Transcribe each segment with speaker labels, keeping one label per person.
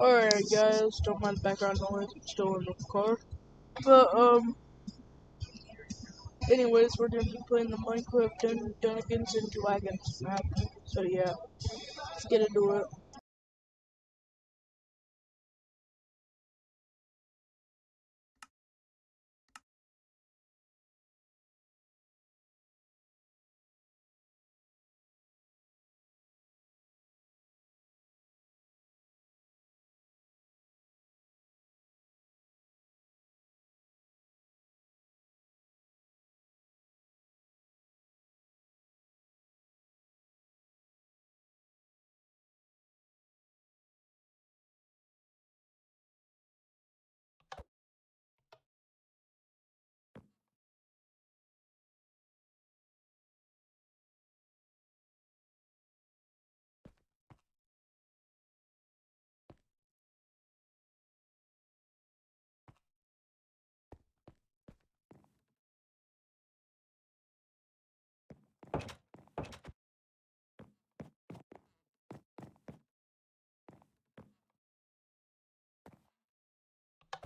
Speaker 1: Alright guys, don't mind the background noise, I'm still in the car. But anyways, we're gonna be playing the Minecraft Dungeons and Dragons map. So yeah, let's get into it.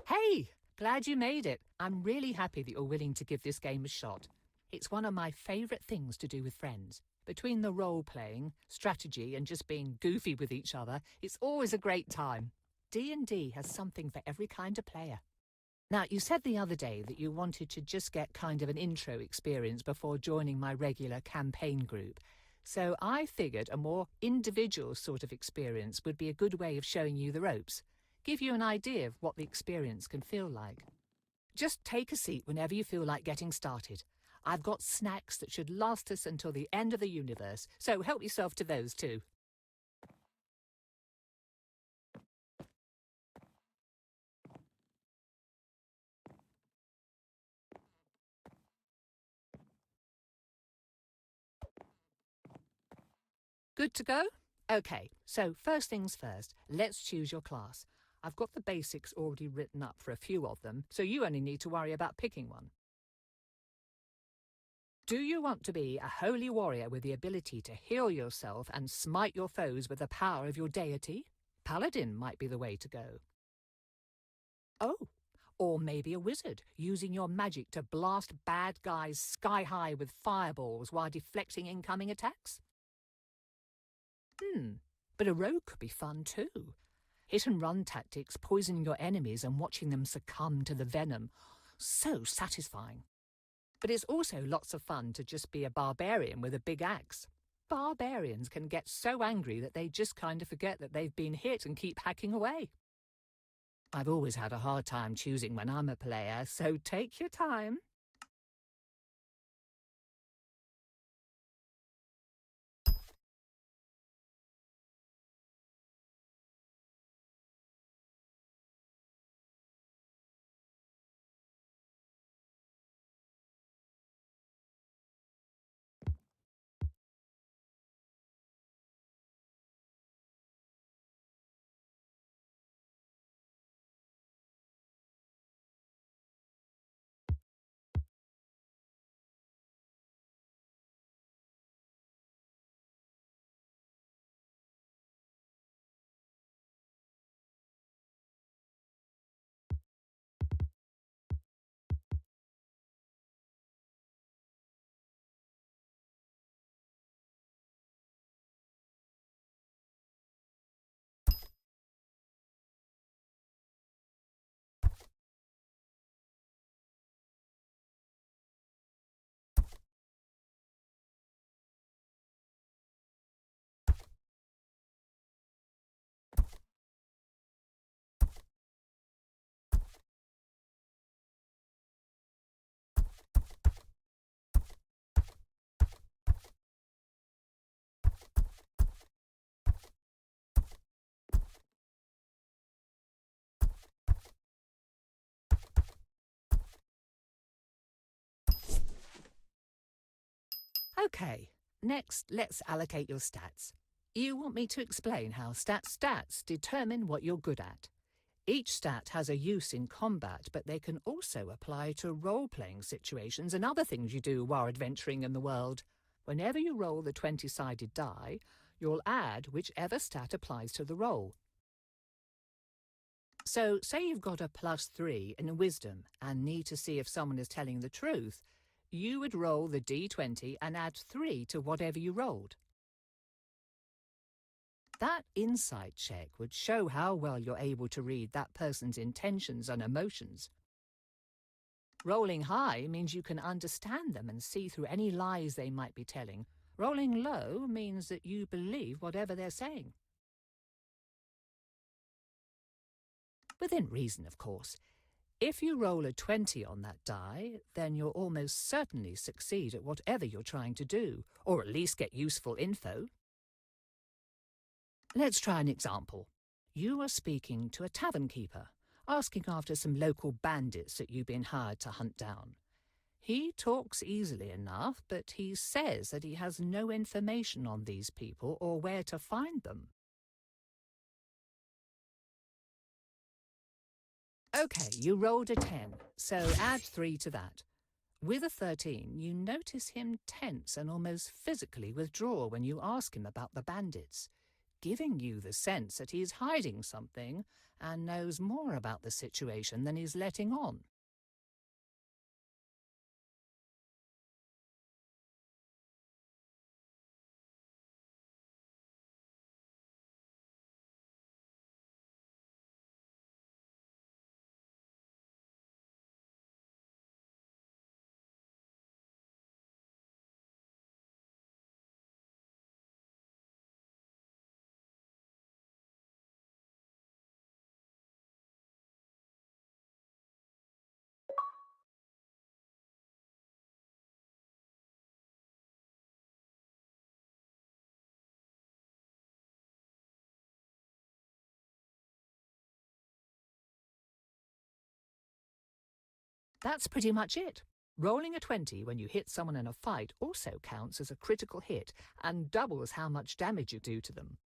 Speaker 2: Hey, glad you made it. I'm really happy that you're willing to give this game a shot. It's one of my favourite things to do with friends. Between the role-playing, strategy and just being goofy with each other, it's always a great time. D&D has something for every kind of player. Now, you said the other day that you wanted to just get kind of an intro experience before joining my regular campaign group. So I figured a more individual sort of experience would be a good way of showing you the ropes. Give you an idea of what the experience can feel like. Just take a seat whenever you feel like getting started. I've got snacks that should last us until the end of the universe, so help yourself to those too. Good to go? Okay, so first things first, let's choose your class. I've got the basics already written up for a few of them, so you only need to worry about picking one. Do you want to be a holy warrior with the ability to heal yourself and smite your foes with the power of your deity? Paladin might be the way to go. Oh, or maybe a wizard, using your magic to blast bad guys sky high with fireballs while deflecting incoming attacks? But a rogue could be fun too. Hit and run tactics, poisoning your enemies and watching them succumb to the venom. So satisfying. But it's also lots of fun to just be a barbarian with a big axe. Barbarians can get so angry that they just kind of forget that they've been hit and keep hacking away. I've always had a hard time choosing when I'm a player, so take your time. Okay, next let's allocate your stats. You want me to explain how stats determine what you're good at. Each stat has a use in combat, but they can also apply to role-playing situations and other things you do while adventuring in the world. Whenever you roll the 20-sided die, you'll add whichever stat applies to the roll. So, say you've got a +3 in wisdom and need to see if someone is telling the truth, you would roll the d20 and add 3 to whatever you rolled. That insight check would show how well you're able to read that person's intentions and emotions. Rolling high means you can understand them and see through any lies they might be telling. Rolling low means that you believe whatever they're saying. Within reason, of course. If you roll a 20 on that die, then you'll almost certainly succeed at whatever you're trying to do, or at least get useful info. Let's try an example. You are speaking to a tavern keeper, asking after some local bandits that you've been hired to hunt down. He talks easily enough, but he says that he has no information on these people or where to find them. Okay, you rolled a 10, so add 3 to that. With a 13, you notice him tense and almost physically withdraw when you ask him about the bandits, giving you the sense that he's hiding something and knows more about the situation than he's letting on. That's pretty much it. Rolling a 20 when you hit someone in a fight also counts as a critical hit and doubles how much damage you do to them.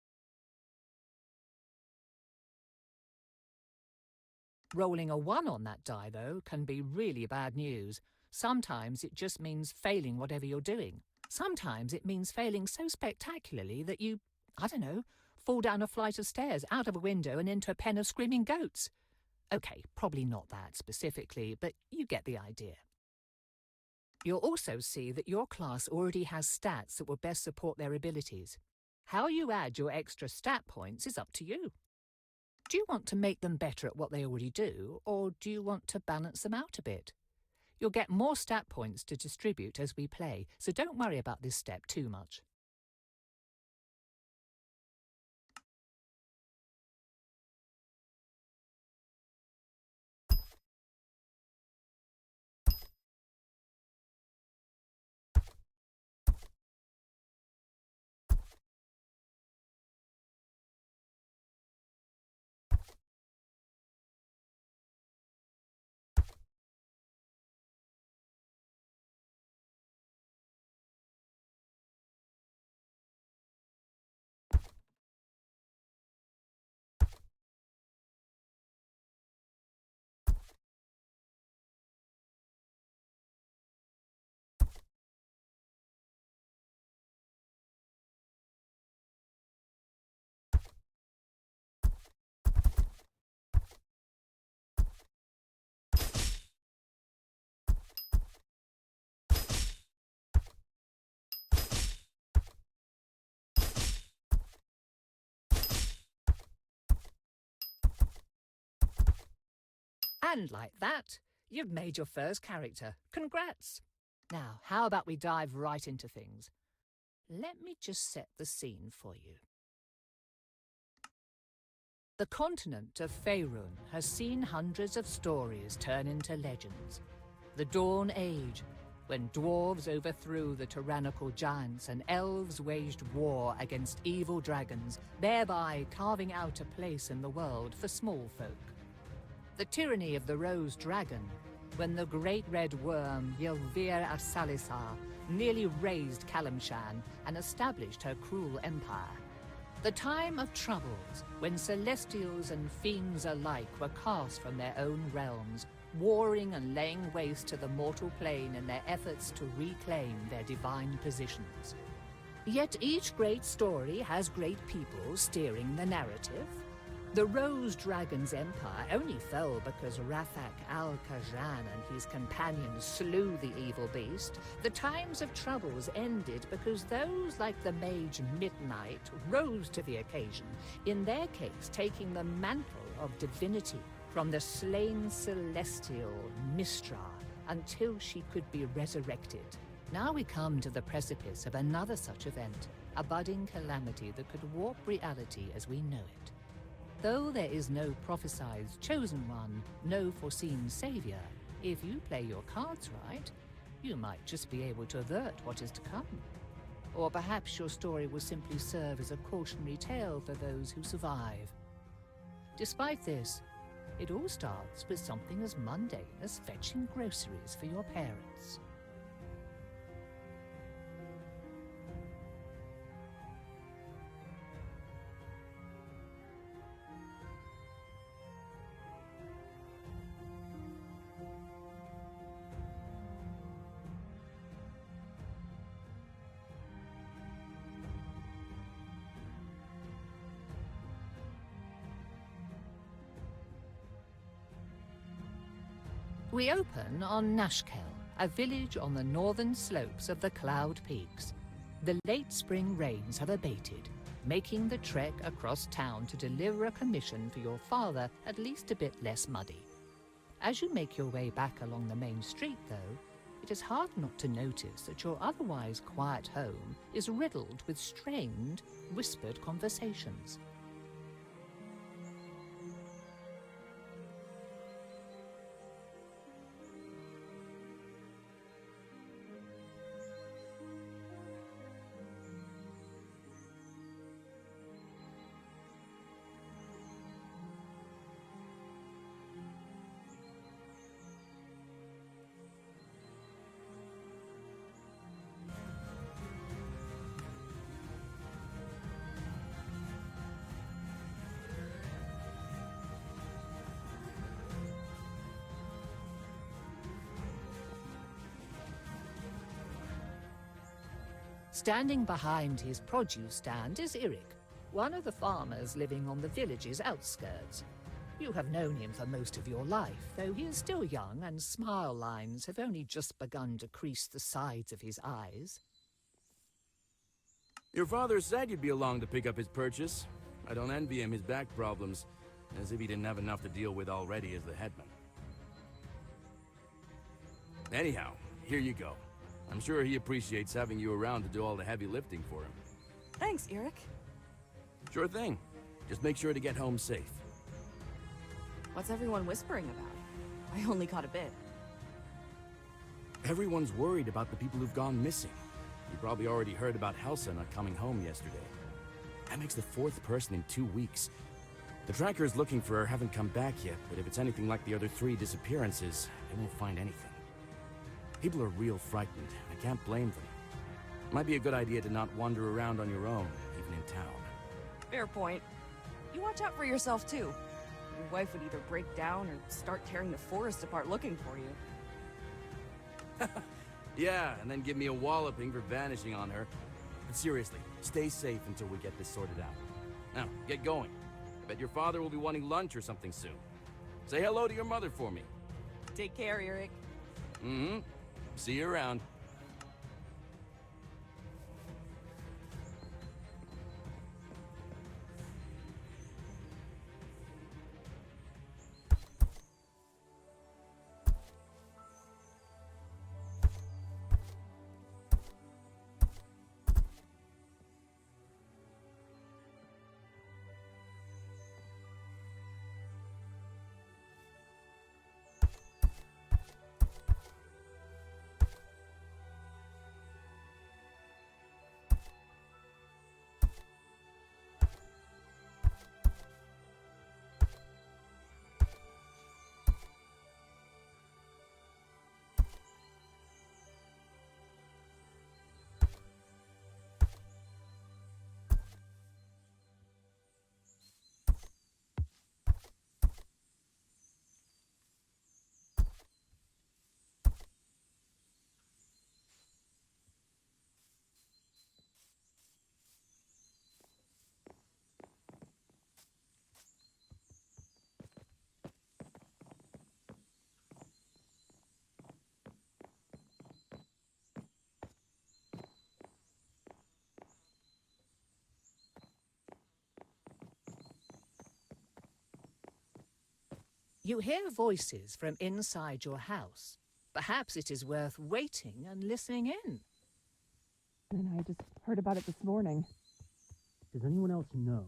Speaker 2: Rolling a 1 on that die, though, can be really bad news. Sometimes it just means failing whatever you're doing. Sometimes it means failing so spectacularly that you, I don't know, fall down a flight of stairs, out of a window and into a pen of screaming goats. Okay, probably not that specifically, but you get the idea. You'll also see that your class already has stats that will best support their abilities. How you add your extra stat points is up to you. Do you want to make them better at what they already do, or do you want to balance them out a bit? You'll get more stat points to distribute as we play, so don't worry about this step too much. And like that, you've made your first character. Congrats! Now, how about we dive right into things? Let me just set the scene for you. The continent of Faerun has seen hundreds of stories turn into legends. The Dawn Age, when dwarves overthrew the tyrannical giants and elves waged war against evil dragons, thereby carving out a place in the world for small folk. The tyranny of the Rose Dragon, when the great red worm Ylvir af Salisar nearly razed Kalimshan and established her cruel empire. The time of troubles, when celestials and fiends alike were cast from their own realms, warring and laying waste to the mortal plane in their efforts to reclaim their divine positions. Yet each great story has great people steering the narrative. The Rose Dragon's empire only fell because Rafak al-Khajan and his companions slew the evil beast. The times of troubles ended because those like the mage Midnight rose to the occasion, in their case taking the mantle of divinity from the slain celestial Mistra until she could be resurrected. Now we come to the precipice of another such event, a budding calamity that could warp reality as we know it. Though there is no prophesied chosen one, no foreseen savior, if you play your cards right, you might just be able to avert what is to come. Or perhaps your story will simply serve as a cautionary tale for those who survive. Despite this, it all starts with something as mundane as fetching groceries for your parents. We open on Nashkel, a village on the northern slopes of the Cloud Peaks. The late spring rains have abated, making the trek across town to deliver a commission for your father at least a bit less muddy. As you make your way back along the main street, though, it is hard not to notice that your otherwise quiet home is riddled with strained, whispered conversations. Standing behind his produce stand is Eric, one of the farmers living on the village's outskirts. You have known him for most of your life, though he is still young and smile lines have only just begun to crease the sides of his eyes.
Speaker 3: Your father said you'd be along to pick up his purchase. I don't envy him his back problems, as if he didn't have enough to deal with already as the headman. Anyhow, here you go. I'm sure he appreciates having you around to do all the heavy lifting for him.
Speaker 4: Thanks, Eric.
Speaker 3: Sure thing. Just make sure to get home safe.
Speaker 4: What's everyone whispering about? I only caught a bit.
Speaker 3: Everyone's worried about the people who've gone missing. You probably already heard about Helsa not coming home yesterday. That makes the 4th person in 2 weeks. The trackers looking for her haven't come back yet, but if it's anything like the other 3 disappearances, they won't find anything. People are real frightened. I can't blame them. Might be a good idea to not wander around on your own, even in town.
Speaker 4: Fair point. You watch out for yourself, too. Your wife would either break down or start tearing the forest apart looking for you.
Speaker 3: Yeah, and then give me a walloping for vanishing on her. But seriously, stay safe until we get this sorted out. Now, get going. I bet your father will be wanting lunch or something soon. Say hello to your mother for me.
Speaker 4: Take care, Eric.
Speaker 3: Mm-hmm. See you around.
Speaker 2: You hear voices from inside your house. Perhaps it is worth waiting and listening in.
Speaker 5: And I just heard about it this morning.
Speaker 6: Does anyone else know?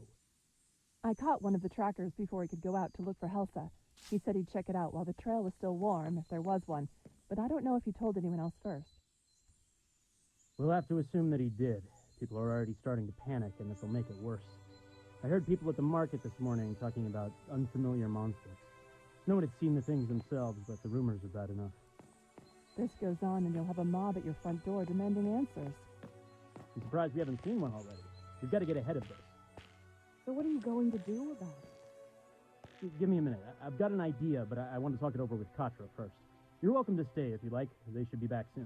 Speaker 5: I caught one of the trackers before he could go out to look for Helsa. He said he'd check it out while the trail was still warm, if there was one, but I don't know if he told anyone else first.
Speaker 6: We'll have to assume that he did. People are already starting to panic, and this'll make it worse. I heard people at the market this morning talking about unfamiliar monsters. No one had seen the things themselves, but the rumors are bad enough.
Speaker 5: This goes on and you'll have a mob at your front door demanding answers.
Speaker 6: I'm surprised we haven't seen one already. We've got to get ahead of this.
Speaker 5: So what are you going to do about it?
Speaker 6: Give me a minute. I've got an idea, but I want to talk it over with Katra first. You're welcome to stay if you like. They should be back soon.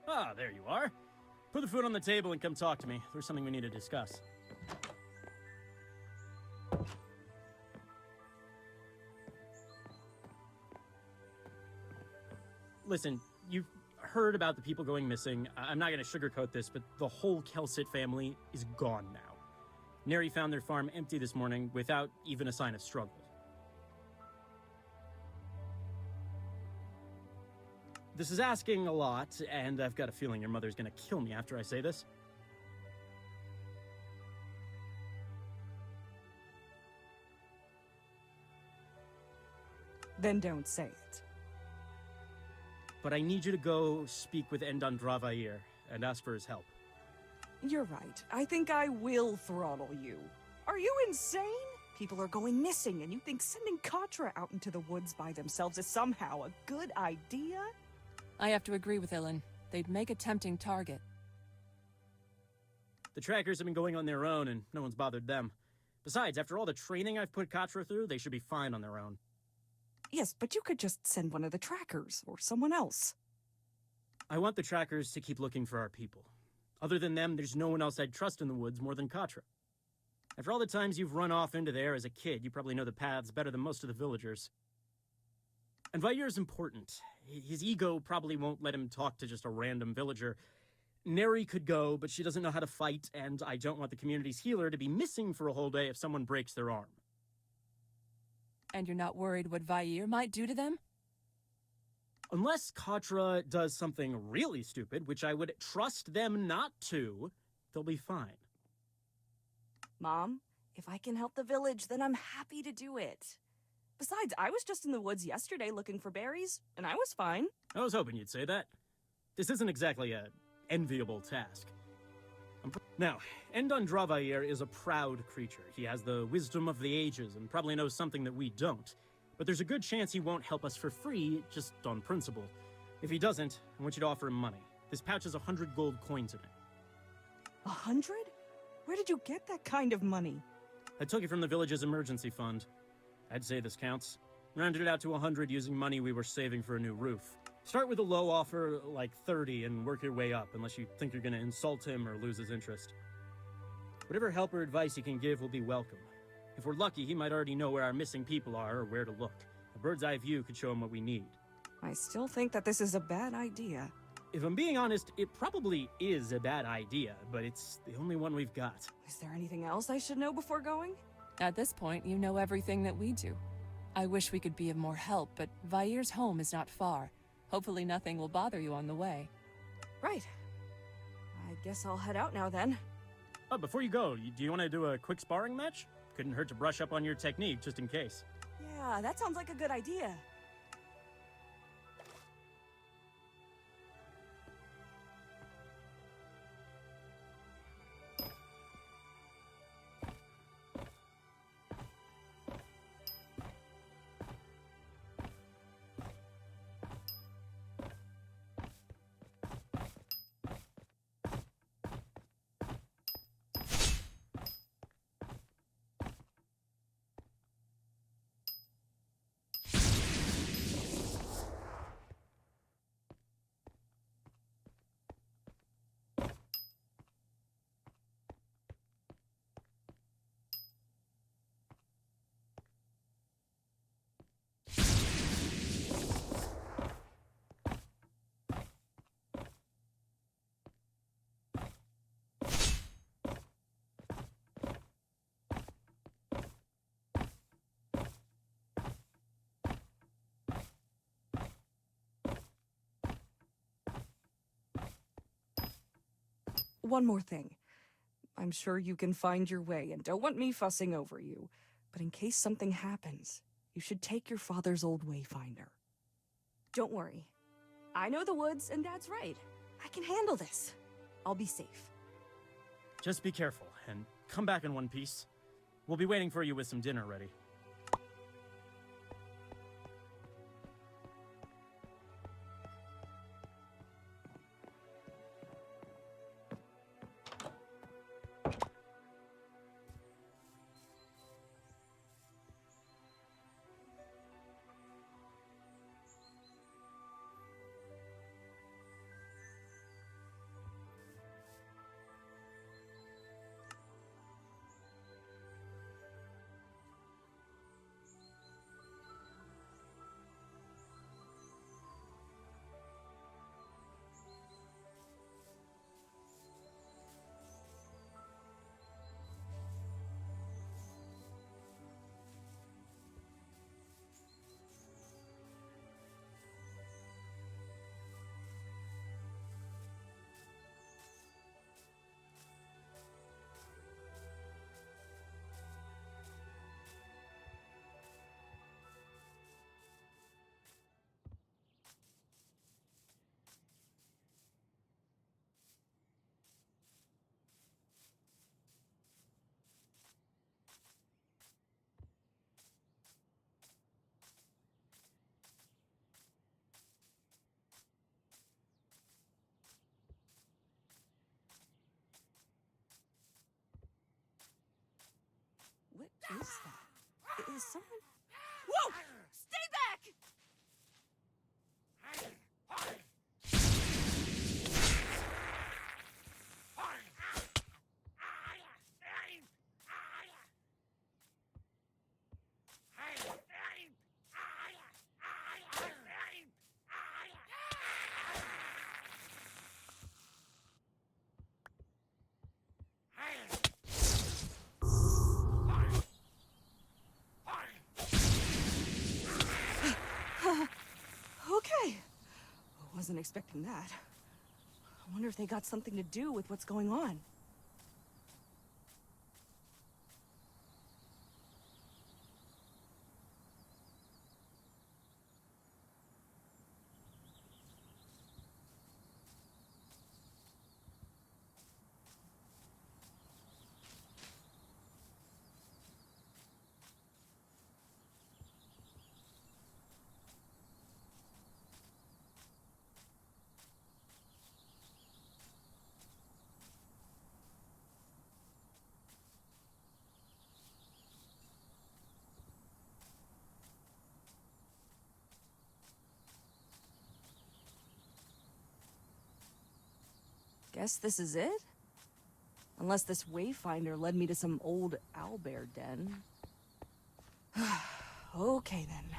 Speaker 7: Ah, there you are. Put the food on the table and come talk to me. There's something we need to discuss. Listen, you've heard about the people going missing. I'm not going to sugarcoat this, but the whole Kelsit family is gone now. Neri found their farm empty this morning without even a sign of struggle. This is asking a lot, and I've got a feeling your mother's going to kill me after I say this.
Speaker 4: Then don't say it.
Speaker 7: But I need you to go speak with Endan Dravair and ask for his help.
Speaker 4: You're right. I think I will throttle you. Are you insane? People are going missing, and you think sending Katra out into the woods by themselves is somehow a good idea?
Speaker 8: I have to agree with Ilan. They'd make a tempting target.
Speaker 7: The trackers have been going on their own, and no one's bothered them. Besides, after all the training I've put Katra through, they should be fine on their own.
Speaker 4: Yes, but you could just send one of the trackers, or someone else.
Speaker 7: I want the trackers to keep looking for our people. Other than them, there's no one else I'd trust in the woods more than Katra. After all the times you've run off into there as a kid, you probably know the paths better than most of the villagers. And Vair's important. His ego probably won't let him talk to just a random villager. Neri could go, but she doesn't know how to fight, and I don't want the community's healer to be missing for a whole day if someone breaks their arm.
Speaker 8: And you're not worried what Vair might do to them?
Speaker 7: Unless Katra does something really stupid, which I would trust them not to, they'll be fine.
Speaker 4: Mom, if I can help the village, then I'm happy to do it. Besides, I was just in the woods yesterday looking for berries, and I was fine.
Speaker 7: I was hoping you'd say that. This isn't exactly an enviable task. Now, Endan Dravair is a proud creature. He has the wisdom of the ages and probably knows something that we don't. But there's a good chance he won't help us for free, just on principle. If he doesn't, I want you to offer him money. This pouch has 100 gold coins in it.
Speaker 4: 100? Where did you get that kind of money?
Speaker 7: I took it from the village's emergency fund. I'd say this counts. Rounded it out to 100 using money we were saving for a new roof. Start with a low offer, like 30, and work your way up, unless you think you're gonna insult him or lose his interest. Whatever help or advice he can give will be welcome. If we're lucky, he might already know where our missing people are or where to look. A bird's eye view could show him what we need.
Speaker 4: I still think that this is a bad idea.
Speaker 7: If I'm being honest, it probably is a bad idea, but it's the only one we've got.
Speaker 4: Is there anything else I should know before going?
Speaker 8: At this point, you know everything that we do. I wish we could be of more help, but Vair's home is not far. Hopefully nothing will bother you on the way.
Speaker 4: Right. I guess I'll head out now then.
Speaker 7: Oh, before you go, do you want to do a quick sparring match? Couldn't hurt to brush up on your technique, just in case.
Speaker 4: Yeah, that sounds like a good idea. one more thing. I'm sure you can find your way and don't want me fussing over you, but in case something happens, you should take your father's old wayfinder. Don't worry. I know the woods, and Dad's right. I can handle this. I'll be safe.
Speaker 7: Just be careful, and come back in one piece. We'll be waiting for you with some dinner ready.
Speaker 4: What is that? Is someone... Whoa! Stay back! Okay. Wasn't expecting that. I wonder if they got something to do with what's going on. Guess this is it? Unless this wayfinder led me to some old owlbear den. Okay then.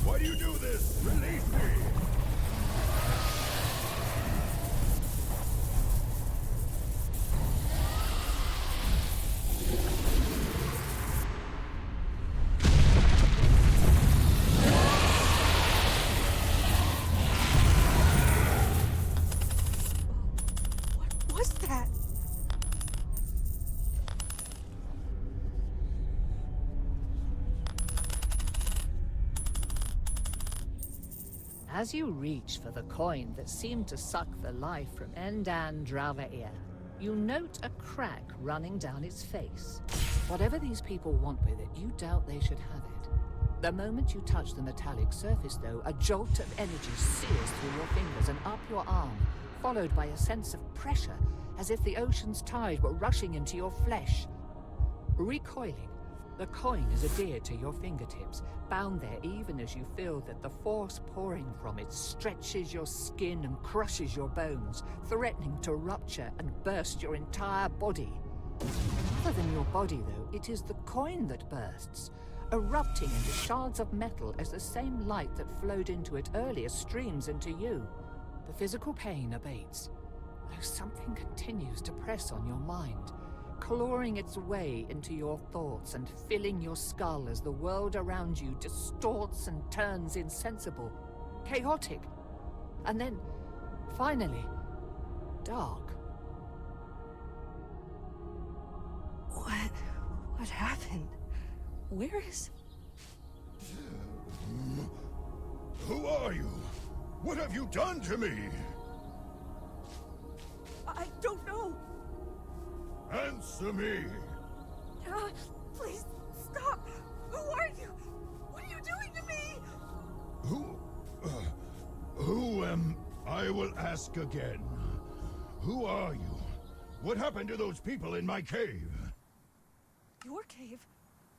Speaker 9: Why do you do this? Release me!
Speaker 4: What was that?
Speaker 2: As you reach for the coin that seemed to suck the life from Endan Dravair, you note a crack running down its face. Whatever these people want with it, you doubt they should have it. The moment you touch the metallic surface, though, a jolt of energy sears through your fingers and up your arm, followed by a sense of pressure, as if the ocean's tide were rushing into your flesh. Recoiling, the coin is adhered to your fingertips, bound there even as you feel that the force pouring from it stretches your skin and crushes your bones, threatening to rupture and burst your entire body. Other than your body, though, it is the coin that bursts, erupting into shards of metal as the same light that flowed into it earlier streams into you. The physical pain abates, though something continues to press on your mind, clawing its way into your thoughts and filling your skull as the world around you distorts and turns insensible, chaotic, and then, finally, dark.
Speaker 4: What happened? Where is...
Speaker 9: Who are you? What have you done to me?
Speaker 4: I don't know.
Speaker 9: Answer me!
Speaker 4: Please, stop! Who are you? What are you doing to me?
Speaker 9: Who am... I will ask again. Who are you? What happened to those people in my cave?
Speaker 4: Your cave?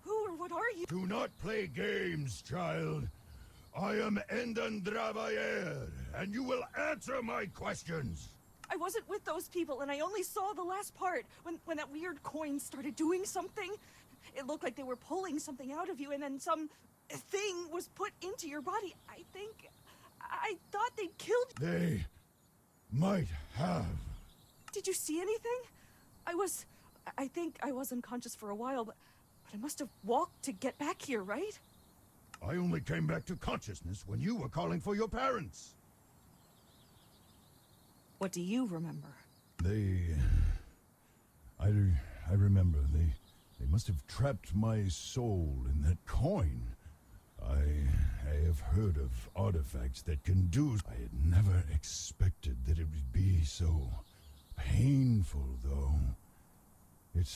Speaker 4: Who or what are you?
Speaker 9: Do not play games, child. I am Endan Dravair, and you will answer my questions.
Speaker 4: I wasn't with those people, and I only saw the last part, when that weird coin started doing something. It looked like they were pulling something out of you, and then some thing was put into your body. I thought they'd killed you.
Speaker 9: They might have.
Speaker 4: Did you see anything? I think I was unconscious for a while, but I must have walked to get back here, right?
Speaker 9: I only came back to consciousness when you were calling for your parents.
Speaker 4: What do you remember?
Speaker 9: I remember. They must have trapped my soul in that coin. I have heard of artifacts that can do... I had never expected that it would be so painful, though. It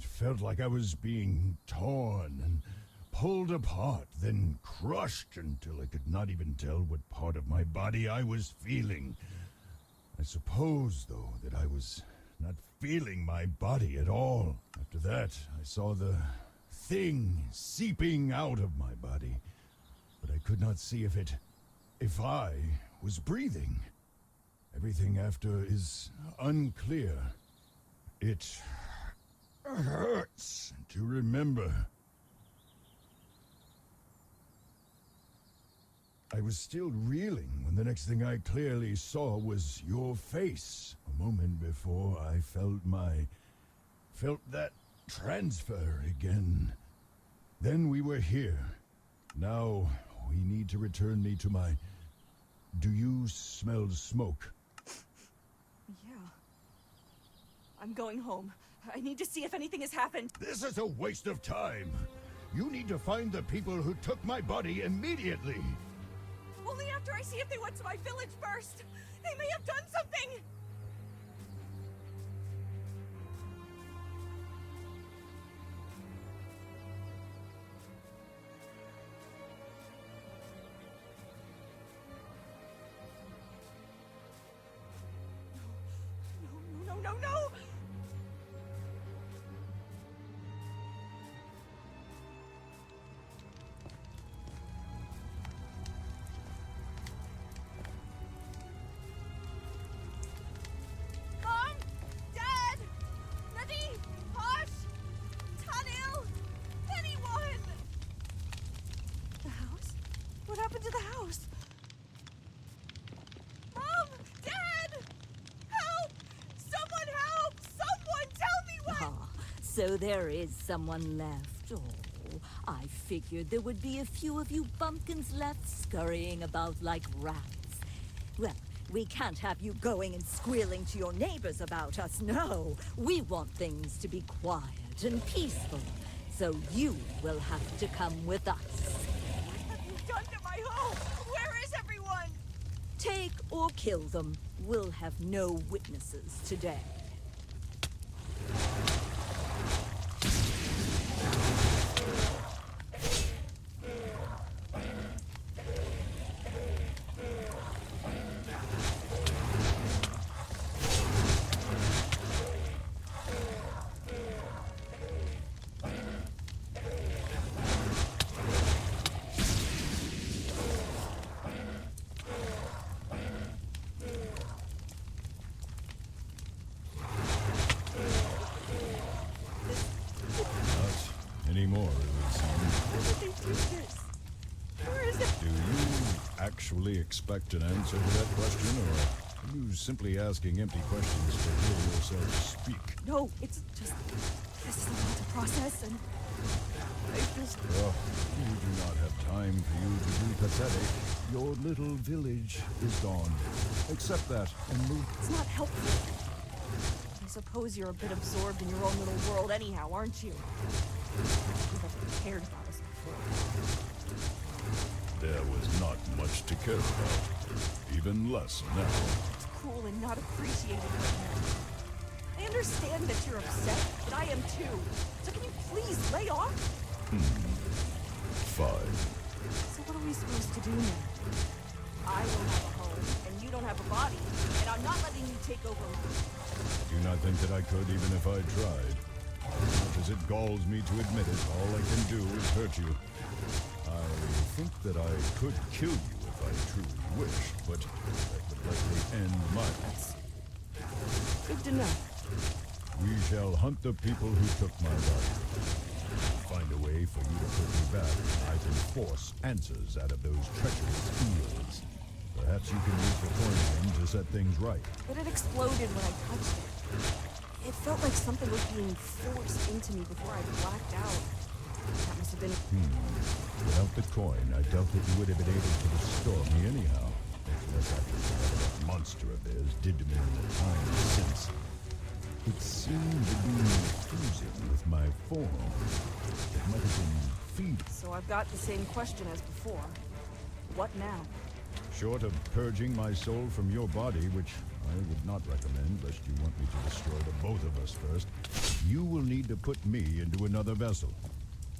Speaker 9: felt like I was being torn and pulled apart, then crushed until I could not even tell what part of my body I was feeling. I suppose, though, that I was not feeling my body at all. After that, I saw the thing seeping out of my body, but I could not see if I was breathing. Everything after is unclear. It hurts to remember. I was still reeling when the next thing I clearly saw was your face. A moment before I felt that transfer again. Then we were here. Now we need to return me to my... Do you smell smoke?
Speaker 4: Yeah. I'm going home. I need to see if anything has happened.
Speaker 9: This is a waste of time. You need to find the people who took my body immediately.
Speaker 4: Only after I see if they went to my village first. They may have done something. No! Mom! Dad! Nadi! Posh! Tanil! Anyone! The house? What happened to the house? Mom! Dad! Help! Someone help! Someone tell me what!
Speaker 10: Ah, so there is someone left. Oh, I figured there would be a few of you bumpkins left scurrying about like rats. Well, we can't have you going and squealing to your neighbors about us, no. We want things to be quiet and peaceful, so you will have to come with us.
Speaker 4: What have you done to my home? Where is everyone?
Speaker 10: Take or kill them. We'll have no witnesses today.
Speaker 9: Anymore, it would seem.
Speaker 10: How did they do this? Where is it?
Speaker 9: Do you actually expect an answer to that question, or are you simply asking empty questions to hear yourself speak?
Speaker 4: No, it's just... This is a lot to process, and... I just...
Speaker 9: Oh, you do not have time for you to be pathetic. Your little village is gone. Accept that and move.
Speaker 4: It's not helpful. I suppose you're a bit absorbed in your own little world anyhow, aren't you? You've never cared about us before.
Speaker 9: There was not much to care about. Even less now.
Speaker 4: It's cruel and not appreciated right now. I understand that you're upset, but I am too. So can you please lay off?
Speaker 9: Fine.
Speaker 4: So what are we supposed to do now? I don't have a home, and you don't have a body, and I'm not letting you take over mine.
Speaker 9: I do not think that I could even if I tried. As much as it galls me to admit it, all I can do is hurt you. I think that I could kill you if I truly wished, but that would likely end my life.
Speaker 4: Good to know.
Speaker 9: We shall hunt the people who took my body. Find a way for you to put me back. I can force answers out of those treacherous eels. Perhaps you can use the coin again to set things right.
Speaker 4: But it exploded when I touched it. It felt like something was being forced into me before I blacked out. That must have been...
Speaker 9: Without the coin, I doubt that you would have been able to restore me anyhow. Much less after whatever that monster of theirs did to me in the time since. It seemed to be fusing with my form. It might have been feeble.
Speaker 4: So I've got the same question as before. What now?
Speaker 9: Short of purging my soul from your body, which I would not recommend lest you want me to destroy the both of us first, you will need to put me into another vessel.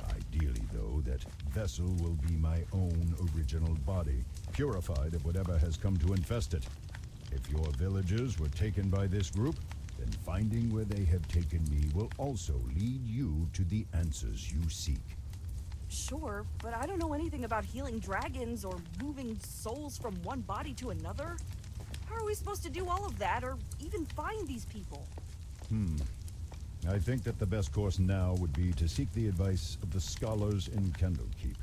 Speaker 9: Ideally, though, that vessel will be my own original body, purified of whatever has come to infest it. If your villagers were taken by this group, then finding where they have taken me will also lead you to the answers you seek.
Speaker 4: Sure, but I don't know anything about healing dragons or moving souls from one body to another. How are we supposed to do all of that, or even find these people?
Speaker 9: I think that the best course now would be to seek the advice of the scholars in Candlekeep.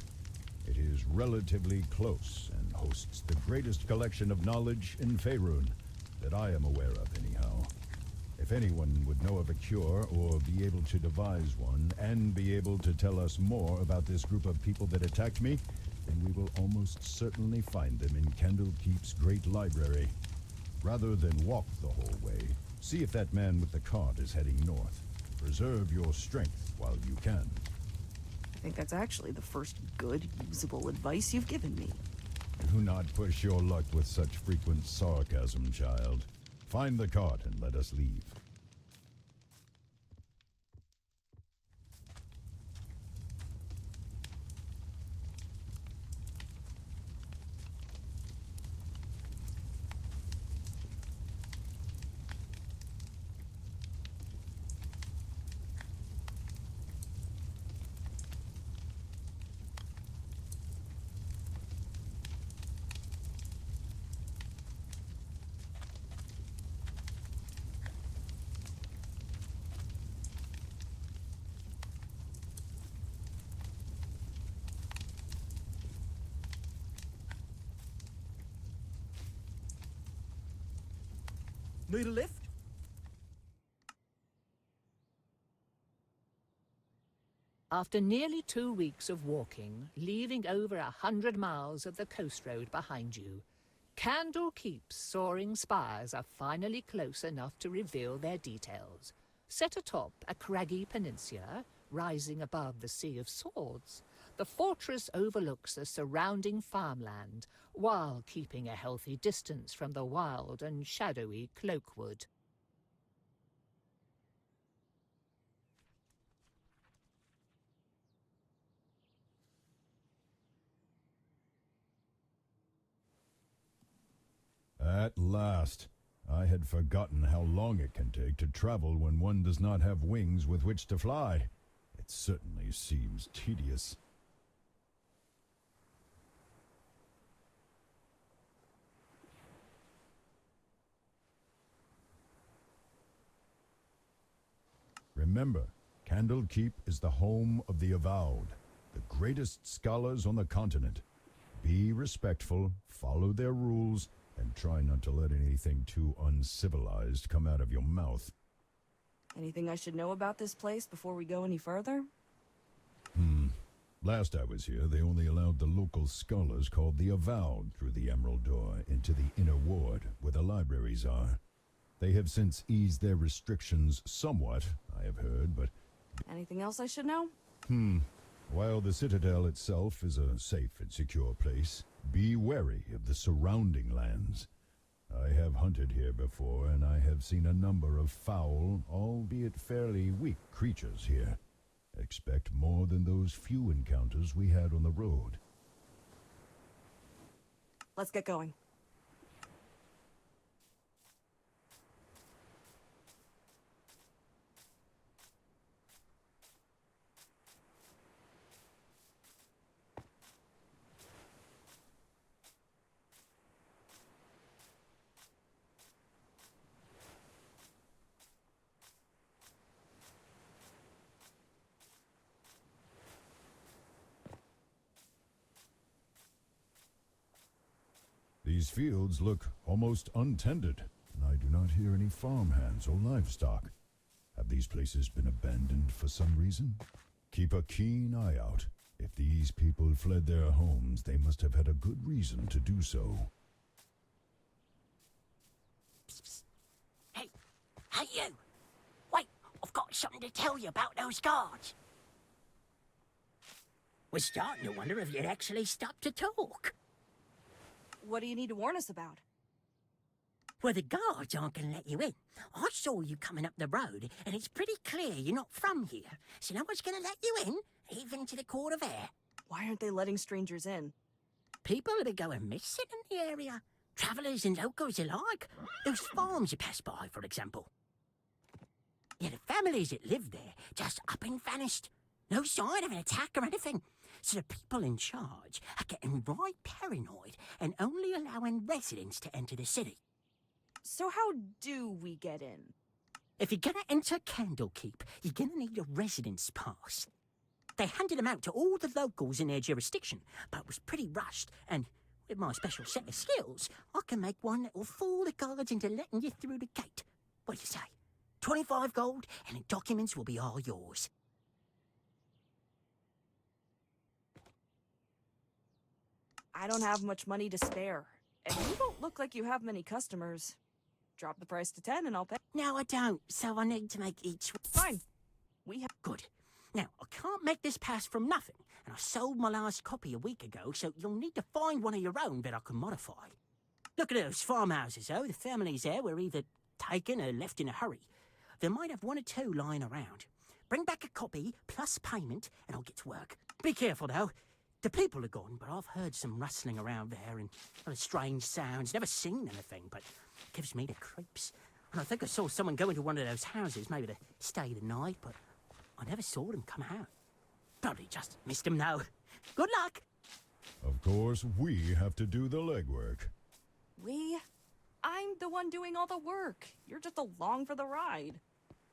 Speaker 9: It is relatively close and hosts the greatest collection of knowledge in Faerun that I am aware of anyhow. If anyone would know of a cure or be able to devise one and be able to tell us more about this group of people that attacked me, then we will almost certainly find them in Candlekeep's great library. Rather than walk the whole way, see if that man with the cart is heading north. Preserve your strength while you can.
Speaker 4: I think that's actually the first good, usable advice you've given me.
Speaker 9: Do not push your luck with such frequent sarcasm, child. Find the cart and let us leave.
Speaker 4: Need a lift?
Speaker 2: After nearly 2 weeks of walking, leaving over 100 miles of the coast road behind you, Candlekeep's soaring spires are finally close enough to reveal their details. Set atop a craggy peninsula, rising above the Sea of Swords, The fortress overlooks the surrounding farmland, while keeping a healthy distance from the wild and shadowy Cloakwood.
Speaker 9: At last. I had forgotten how long it can take to travel when one does not have wings with which to fly. It certainly seems tedious. Remember, Candlekeep is the home of the Avowed, the greatest scholars on the continent. Be respectful, follow their rules, and try not to let anything too uncivilized come out of your mouth.
Speaker 4: Anything I should know about this place before we go any further?
Speaker 9: Last I was here, they only allowed the local scholars called the Avowed through the Emerald Door into the inner ward, where the libraries are. They have since eased their restrictions somewhat, I have heard, but...
Speaker 4: Anything else I should know?
Speaker 9: While the Citadel itself is a safe and secure place, be wary of the surrounding lands. I have hunted here before, and I have seen a number of foul, albeit fairly weak creatures here. Expect more than those few encounters we had on the road.
Speaker 4: Let's get going.
Speaker 9: These fields look almost untended, and I do not hear any farmhands or livestock. Have these places been abandoned for some reason? Keep a keen eye out. If these people fled their homes, they must have had a good reason to do so.
Speaker 11: Hey, you! Wait, I've got something to tell you about those guards. We're starting to wonder if you'd actually stop to talk.
Speaker 4: What do you need to warn us about?
Speaker 11: Well, the guards aren't going to let you in. I saw you coming up the road, and it's pretty clear you're not from here. So no one's going to let you in, even to the Court of Air.
Speaker 4: Why aren't they letting strangers in?
Speaker 11: People have been going missing in the area. Travellers and locals alike. Those farms you pass by, for example. Yeah, the families that live there just up and vanished. No sign of an attack or anything. So the people in charge are getting right paranoid and only allowing residents to enter the city.
Speaker 4: So how do we get in?
Speaker 11: If you're gonna enter Candlekeep, you're gonna need a residence pass. They handed them out to all the locals in their jurisdiction, but it was pretty rushed, and with my special set of skills, I can make one that will fool the guards into letting you through the gate. What do you say? 25 gold, and the documents will be all yours.
Speaker 4: I don't have much money to spare, and you don't look like you have many customers. Drop the price to 10 and I'll pay.
Speaker 11: No, I don't, so I need to make each...
Speaker 4: Fine. We have...
Speaker 11: Good. Now, I can't make this pass from nothing, and I sold my last copy a week ago, so you'll need to find one of your own that I can modify. Look at those farmhouses, though. The families there were either taken or left in a hurry. There might have one or two lying around. Bring back a copy, plus payment, and I'll get to work. Be careful, though. The people are gone, but I've heard some rustling around there and other strange sounds. Never seen anything, but it gives me the creeps. And I think I saw someone go into one of those houses, maybe to stay the night, but I never saw them come out. Probably just missed them now. Good luck!
Speaker 9: Of course, we have to do the legwork.
Speaker 4: We? I'm the one doing all the work. You're just along for the ride.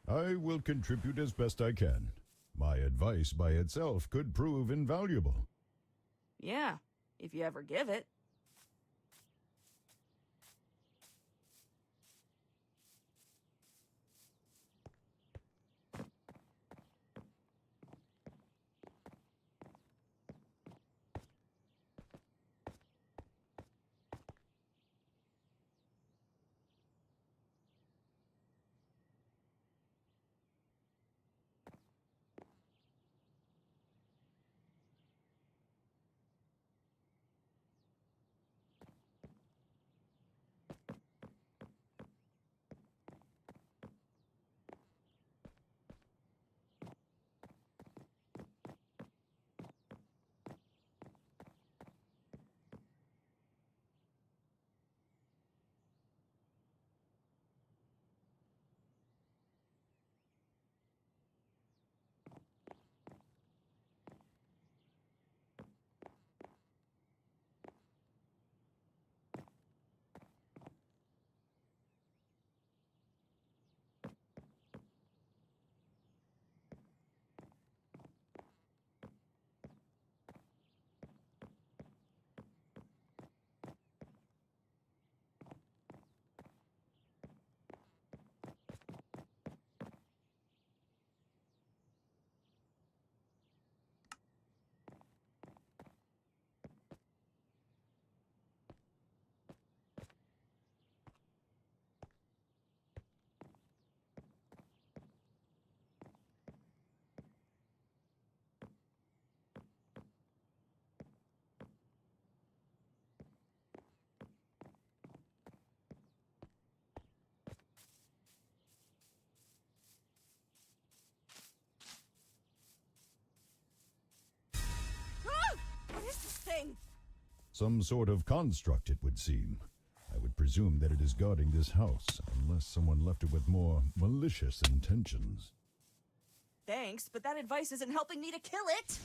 Speaker 9: I will contribute as best I can. My advice by itself could prove invaluable.
Speaker 4: Yeah, if you ever give it.
Speaker 9: Some sort of construct, it would seem. I would presume that it is guarding this house, unless someone left it with more malicious intentions.
Speaker 4: Thanks, but that advice isn't helping me to kill it!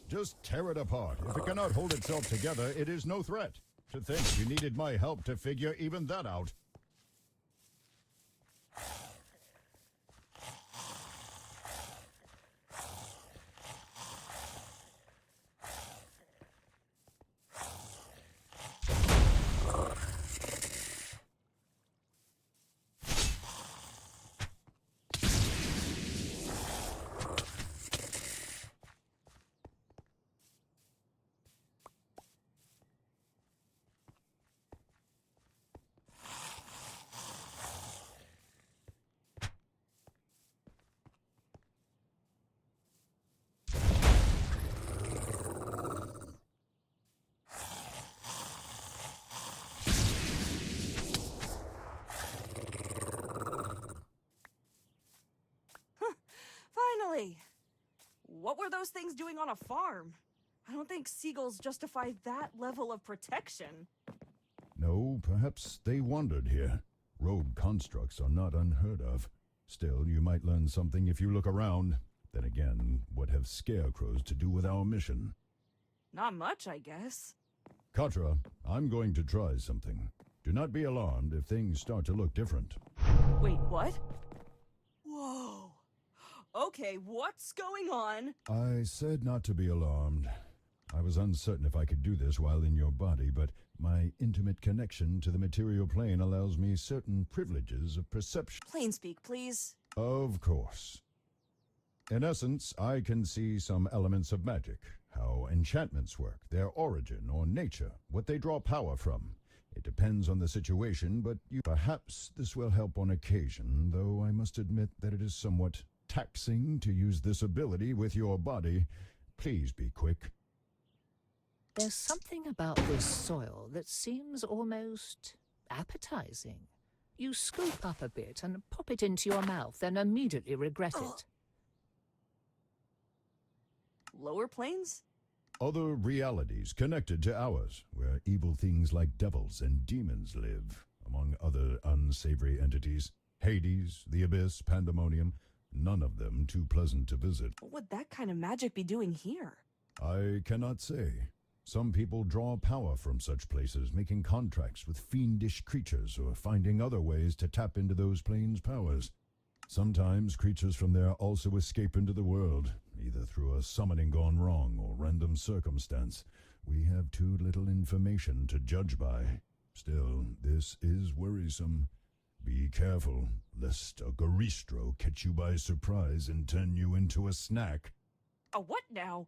Speaker 9: Just tear it apart. If it cannot hold itself together, it is no threat. To think you needed my help to figure even that out.
Speaker 4: Finally! What were those things doing on a farm? I don't think seagulls justify that level of protection.
Speaker 9: No, perhaps they wandered here. Rogue constructs are not unheard of. Still, you might learn something if you look around. Then again, what have scarecrows to do with our mission?
Speaker 4: Not much, I guess.
Speaker 9: Katra, I'm going to try something. Do not be alarmed if things start to look different.
Speaker 4: Wait, what? Whoa. Okay, what's going on?
Speaker 9: I said not to be alarmed. I was uncertain if I could do this while in your body, but my intimate connection to the material plane allows me certain privileges of perception.
Speaker 4: Plain speak, please.
Speaker 9: Of course. In essence, I can see some elements of magic, how enchantments work, their origin or nature, what they draw power from. It depends on the situation, but perhaps this will help on occasion, though I must admit that it is somewhat taxing to use this ability with your body. Please be quick.
Speaker 2: There's something about this soil that seems almost appetizing. You scoop up a bit and pop it into your mouth, then immediately regret it.
Speaker 4: Lower planes?
Speaker 9: Other realities connected to ours, where evil things like devils and demons live, among other unsavory entities. Hades, the Abyss, Pandemonium, none of them too pleasant to visit.
Speaker 4: What would that kind of magic be doing here?
Speaker 9: I cannot say. Some people draw power from such places, making contracts with fiendish creatures or finding other ways to tap into those planes' powers. Sometimes creatures from there also escape into the world, either through a summoning gone wrong or random circumstance. We have too little information to judge by. Still, this is worrisome. Be careful, lest a Garistro catch you by surprise and turn you into a snack.
Speaker 4: A what now?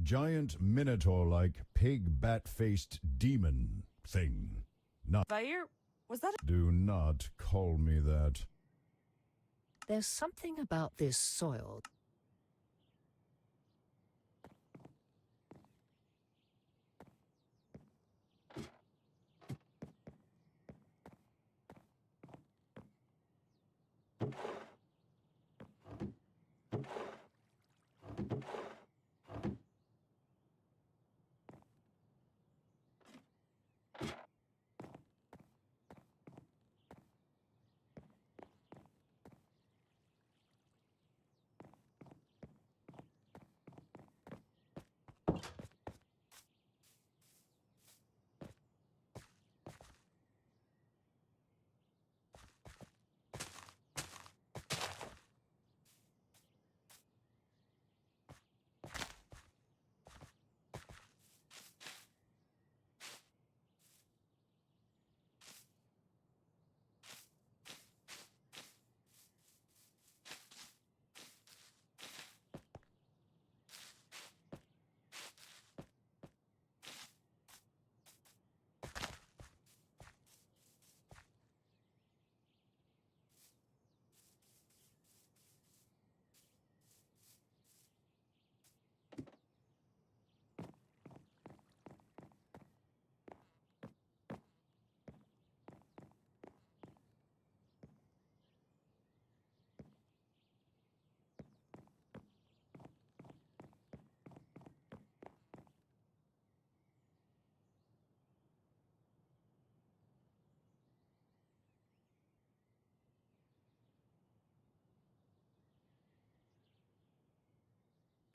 Speaker 9: Giant minotaur-like, pig bat-faced demon thing. Not.
Speaker 4: Vair? Was that
Speaker 9: Do not call me that.
Speaker 2: There's something about this soil.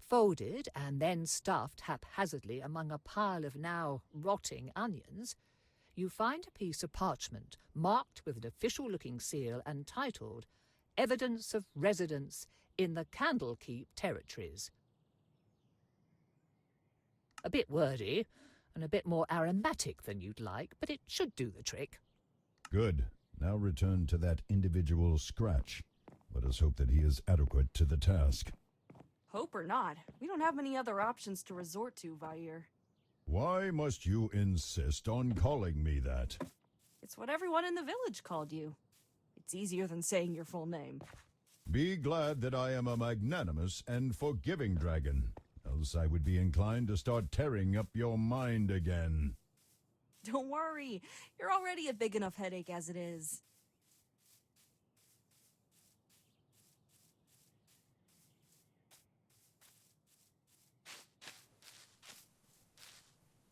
Speaker 2: Folded and then stuffed haphazardly among a pile of now rotting onions, you find a piece of parchment marked with an official-looking seal and titled Evidence of Residence in the Candlekeep Territories. A bit wordy and a bit more aromatic than you'd like, but it should do the trick.
Speaker 9: Good. Now return to that individual Scratch. Let us hope that he is adequate to the task.
Speaker 4: Hope or not, we don't have many other options to resort to, Vair.
Speaker 9: Why must you insist on calling me that?
Speaker 4: It's what everyone in the village called you. It's easier than saying your full name.
Speaker 9: Be glad that I am a magnanimous and forgiving dragon, else I would be inclined to start tearing up your mind again.
Speaker 4: Don't worry, you're already a big enough headache as it is.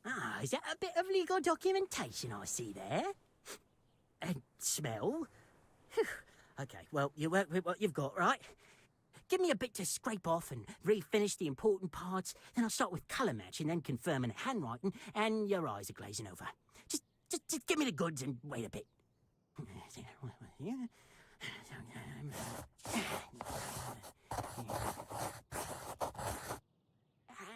Speaker 11: Ah, is that a bit of legal documentation I see there? And smell? Phew. Okay, well, you work with what you've got, right? Give me a bit to scrape off and refinish the important parts, then I'll start with colour matching, then confirming handwriting, and your eyes are glazing over. Just give me the goods and wait a bit.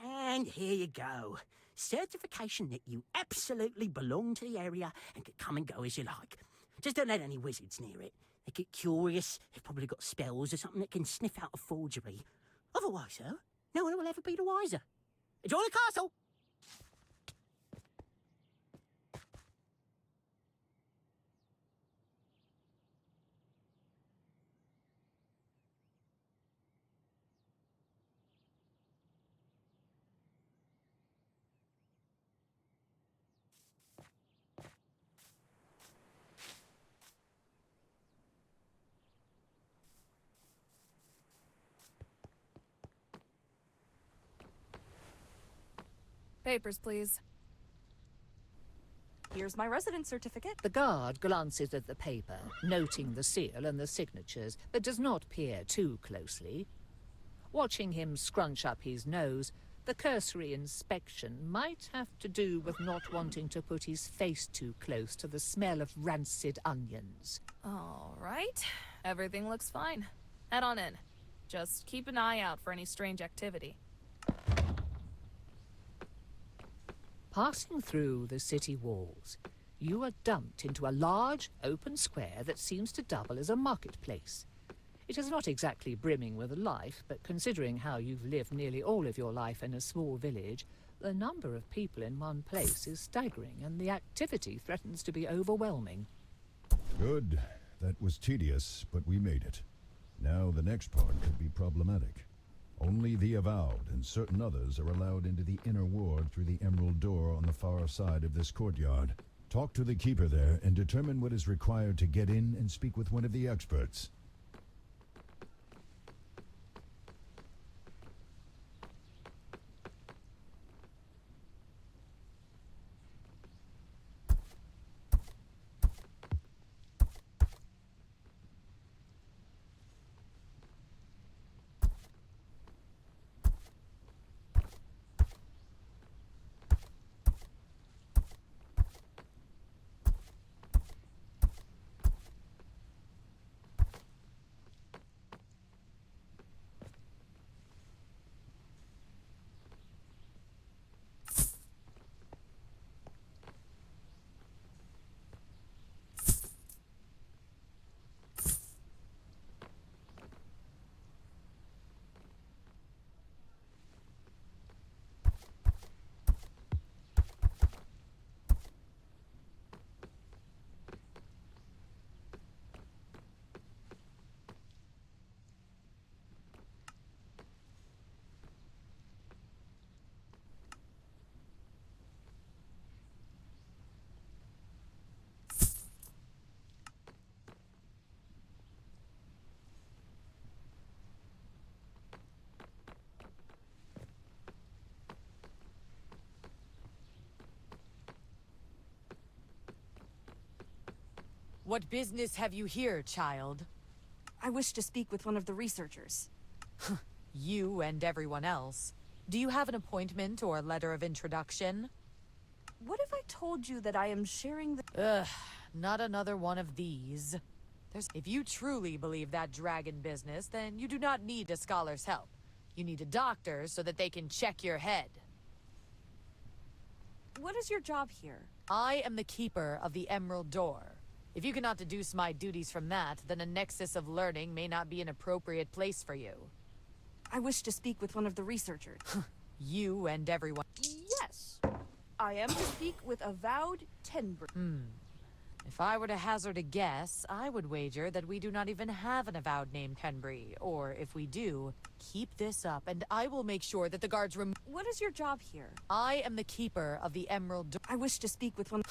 Speaker 11: And here you go. Certification that you absolutely belong to the area and can come and go as you like. Just don't let any wizards near it. They get curious. They've probably got spells or something that can sniff out a forgery. Otherwise, though, no one will ever be the wiser. Enjoy the castle!
Speaker 8: Papers, please.
Speaker 4: Here's my residence certificate.
Speaker 2: The guard glances at the paper, noting the seal and the signatures, but does not peer too closely. Watching him scrunch up his nose, the cursory inspection might have to do with not wanting to put his face too close to the smell of rancid onions.
Speaker 8: All right. Everything looks fine. Head on in. Just keep an eye out for any strange activity.
Speaker 2: Passing through the city walls, you are dumped into a large, open square that seems to double as a marketplace. It is not exactly brimming with life, but considering how you've lived nearly all of your life in a small village, the number of people in one place is staggering, and the activity threatens to be overwhelming.
Speaker 9: Good. That was tedious, but we made it. Now the next part could be problematic. Only the Avowed and certain others are allowed into the inner ward through the emerald door on the far side of this courtyard. Talk to the keeper there and determine what is required to get in and speak with one of the experts.
Speaker 12: What business have you here, child?
Speaker 4: I wish to speak with one of the researchers.
Speaker 12: You and everyone else. Do you have an appointment or a letter of introduction?
Speaker 4: What if I told you that I am sharing the—
Speaker 12: Ugh, not another one of these. If you truly believe that dragon business, then you do not need a scholar's help. You need a doctor so that they can check your head.
Speaker 4: What is your job here?
Speaker 12: I am the keeper of the Emerald Door. If you cannot deduce my duties from that, then a Nexus of Learning may not be an appropriate place for you.
Speaker 4: I wish to speak with one of the researchers.
Speaker 12: You and everyone.
Speaker 4: Yes. I am to speak with Avowed Tenbri.
Speaker 12: If I were to hazard a guess, I would wager that we do not even have an avowed named Tenbri. Or if we do, keep this up and I will make sure that the guards
Speaker 4: What is your job here?
Speaker 12: I am the keeper of the Emerald Door.
Speaker 4: I wish to speak with one—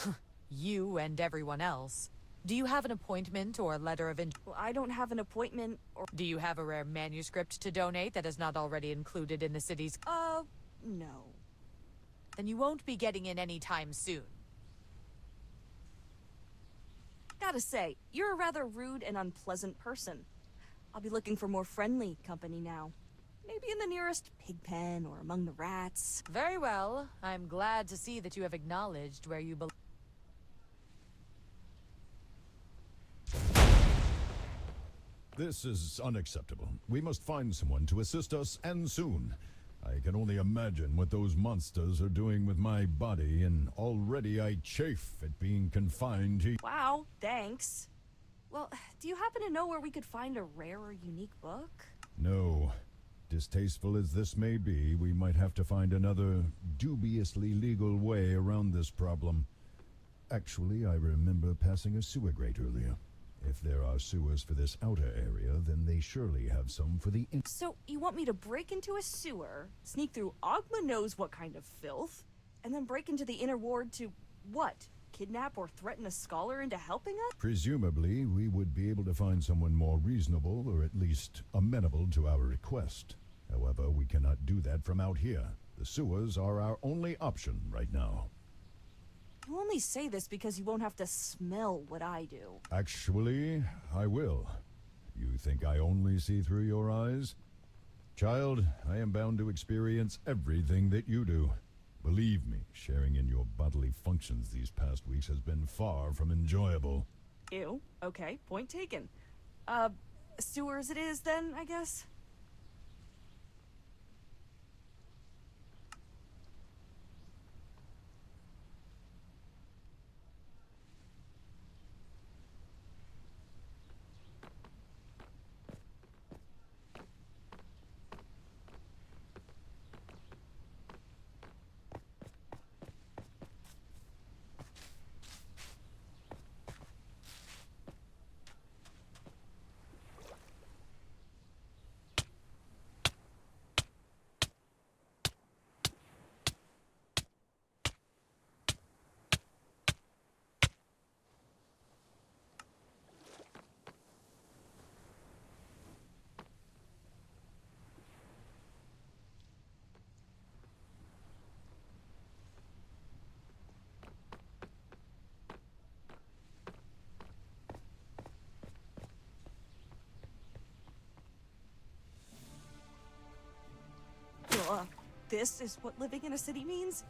Speaker 12: You and everyone else. Do you have an appointment or a letter of
Speaker 4: Well, I don't have an appointment or—
Speaker 12: Do you have a rare manuscript to donate that is not already included in the city's—
Speaker 4: no.
Speaker 12: Then you won't be getting in anytime soon.
Speaker 4: Gotta say, you're a rather rude and unpleasant person. I'll be looking for more friendly company now. Maybe in the nearest pig pen or among the rats.
Speaker 12: Very well. I'm glad to see that you have acknowledged where you belong.
Speaker 9: This is unacceptable. We must find someone to assist us, and soon. I can only imagine what those monsters are doing with my body, and already I chafe at being confined to—
Speaker 4: Wow, thanks. Well, do you happen to know where we could find a rare or unique book?
Speaker 9: No. Distasteful as this may be, we might have to find another dubiously legal way around this problem. Actually, I remember passing a sewer grate earlier. If there are sewers for this outer area, then they surely have some for the
Speaker 4: So, you want me to break into a sewer, sneak through Ogma knows what kind of filth, and then break into the inner ward to, what? Kidnap or threaten a scholar into helping us?
Speaker 9: Presumably, we would be able to find someone more reasonable, or at least amenable to our request. However, we cannot do that from out here. The sewers are our only option right now.
Speaker 4: You only say this because you won't have to smell what I do.
Speaker 9: Actually, I will. You think I only see through your eyes? Child, I am bound to experience everything that you do. Believe me, sharing in your bodily functions these past weeks has been far from enjoyable.
Speaker 4: Ew. Okay, point taken. Sewers it is then, I guess? This is what living in a city means?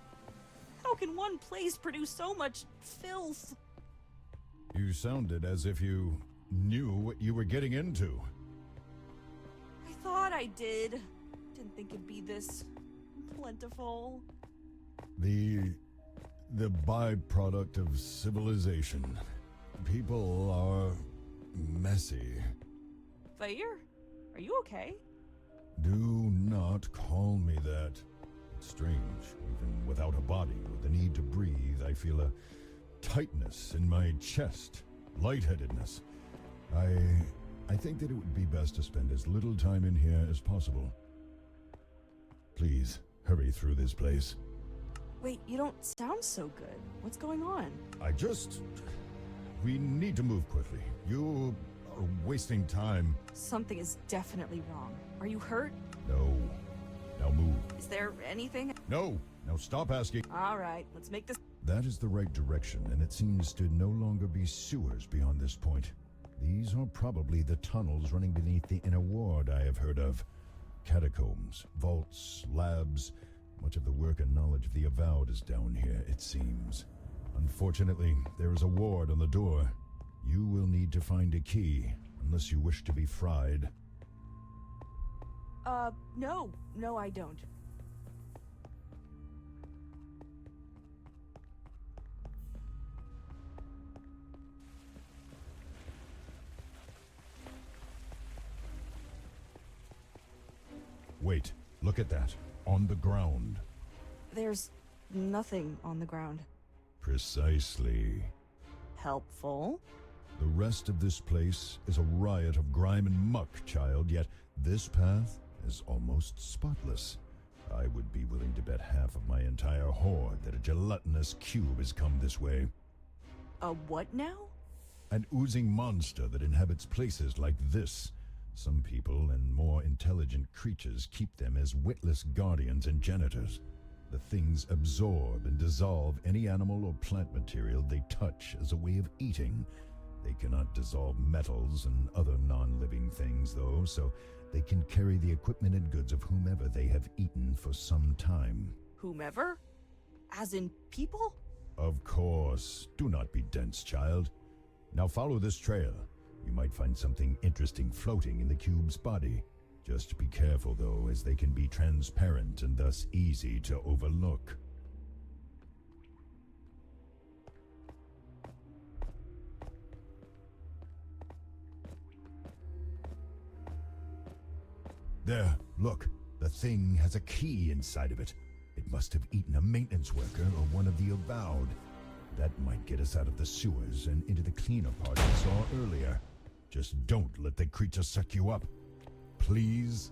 Speaker 4: How can one place produce so much filth?
Speaker 9: You sounded as if you knew what you were getting into.
Speaker 4: I thought I did. Didn't think it'd be this plentiful.
Speaker 9: The byproduct of civilization. People are messy.
Speaker 4: Vair, are you okay?
Speaker 9: Do not call me that. It's strange. Even without a body or the need to breathe, I feel a tightness in my chest. Lightheadedness. I think that it would be best to spend as little time in here as possible. Please, hurry through this place.
Speaker 4: Wait, you don't sound so good. What's going on?
Speaker 9: We need to move quickly. You are wasting time.
Speaker 4: Something is definitely wrong. Are you hurt?
Speaker 9: No. Now move.
Speaker 4: Is there anything?
Speaker 9: No. Now stop asking.
Speaker 4: All right, let's make this.
Speaker 9: That is the right direction, and it seems to no longer be sewers beyond this point. These are probably the tunnels running beneath the inner ward I have heard of. Catacombs, vaults, labs. Much of the work and knowledge of the Avowed is down here, it seems. Unfortunately, there is a ward on the door. You will need to find a key, unless you wish to be fried.
Speaker 4: No. No, I don't.
Speaker 9: Wait, look at that. On the ground.
Speaker 4: There's nothing on the ground.
Speaker 9: Precisely.
Speaker 4: Helpful?
Speaker 9: The rest of this place is a riot of grime and muck, child, yet this path is almost spotless. I would be willing to bet half of my entire horde that a gelatinous cube has come this way.
Speaker 4: A what now?
Speaker 9: An oozing monster that inhabits places like this. Some people and more intelligent creatures keep them as witless guardians and janitors. The things absorb and dissolve any animal or plant material they touch as a way of eating. They cannot dissolve metals and other non-living things, though, so they can carry the equipment and goods of whomever they have eaten for some time.
Speaker 4: Whomever? As in people?
Speaker 9: Of course. Do not be dense, child. Now follow this trail. You might find something interesting floating in the cube's body. Just be careful, though, as they can be transparent and thus easy to overlook. There, look. The thing has a key inside of it. It must have eaten a maintenance worker or one of the Avowed. That might get us out of the sewers and into the cleaner part we saw earlier. Just don't let the creature suck you up. Please?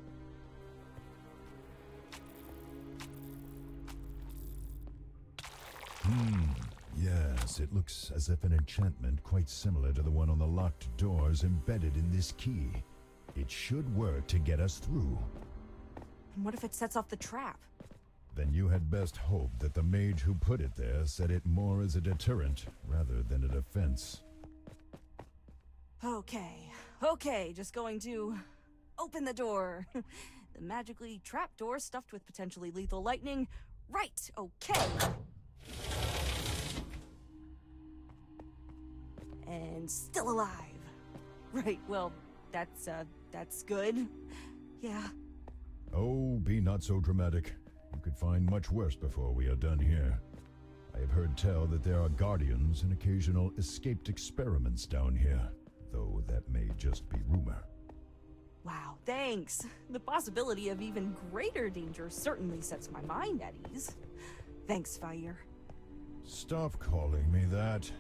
Speaker 9: Yes, it looks as if an enchantment quite similar to the one on the locked door is embedded in this key. It should work to get us through.
Speaker 4: And what if it sets off the trap?
Speaker 9: Then you had best hope that the mage who put it there set it more as a deterrent rather than a defense.
Speaker 4: Okay, just going to open the door. The magically trapped door stuffed with potentially lethal lightning. Right, okay. And still alive. Right, well, that's good. Yeah.
Speaker 9: Oh, be not so dramatic. You could find much worse before we are done here. I have heard tell that there are guardians and occasional escaped experiments down here, though that may just be rumor.
Speaker 4: Wow, thanks. The possibility of even greater danger certainly sets my mind at ease. Thanks, Fire.
Speaker 9: Stop calling me that.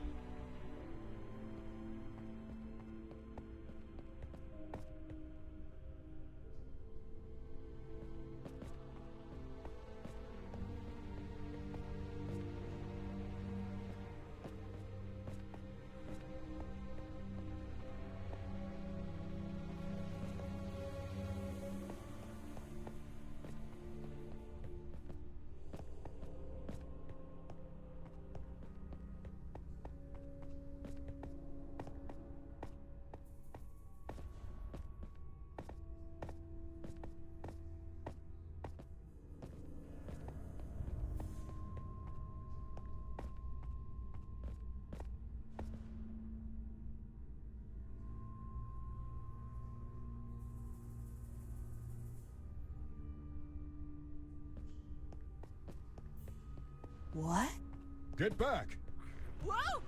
Speaker 4: What?
Speaker 9: Get back!
Speaker 4: Whoa!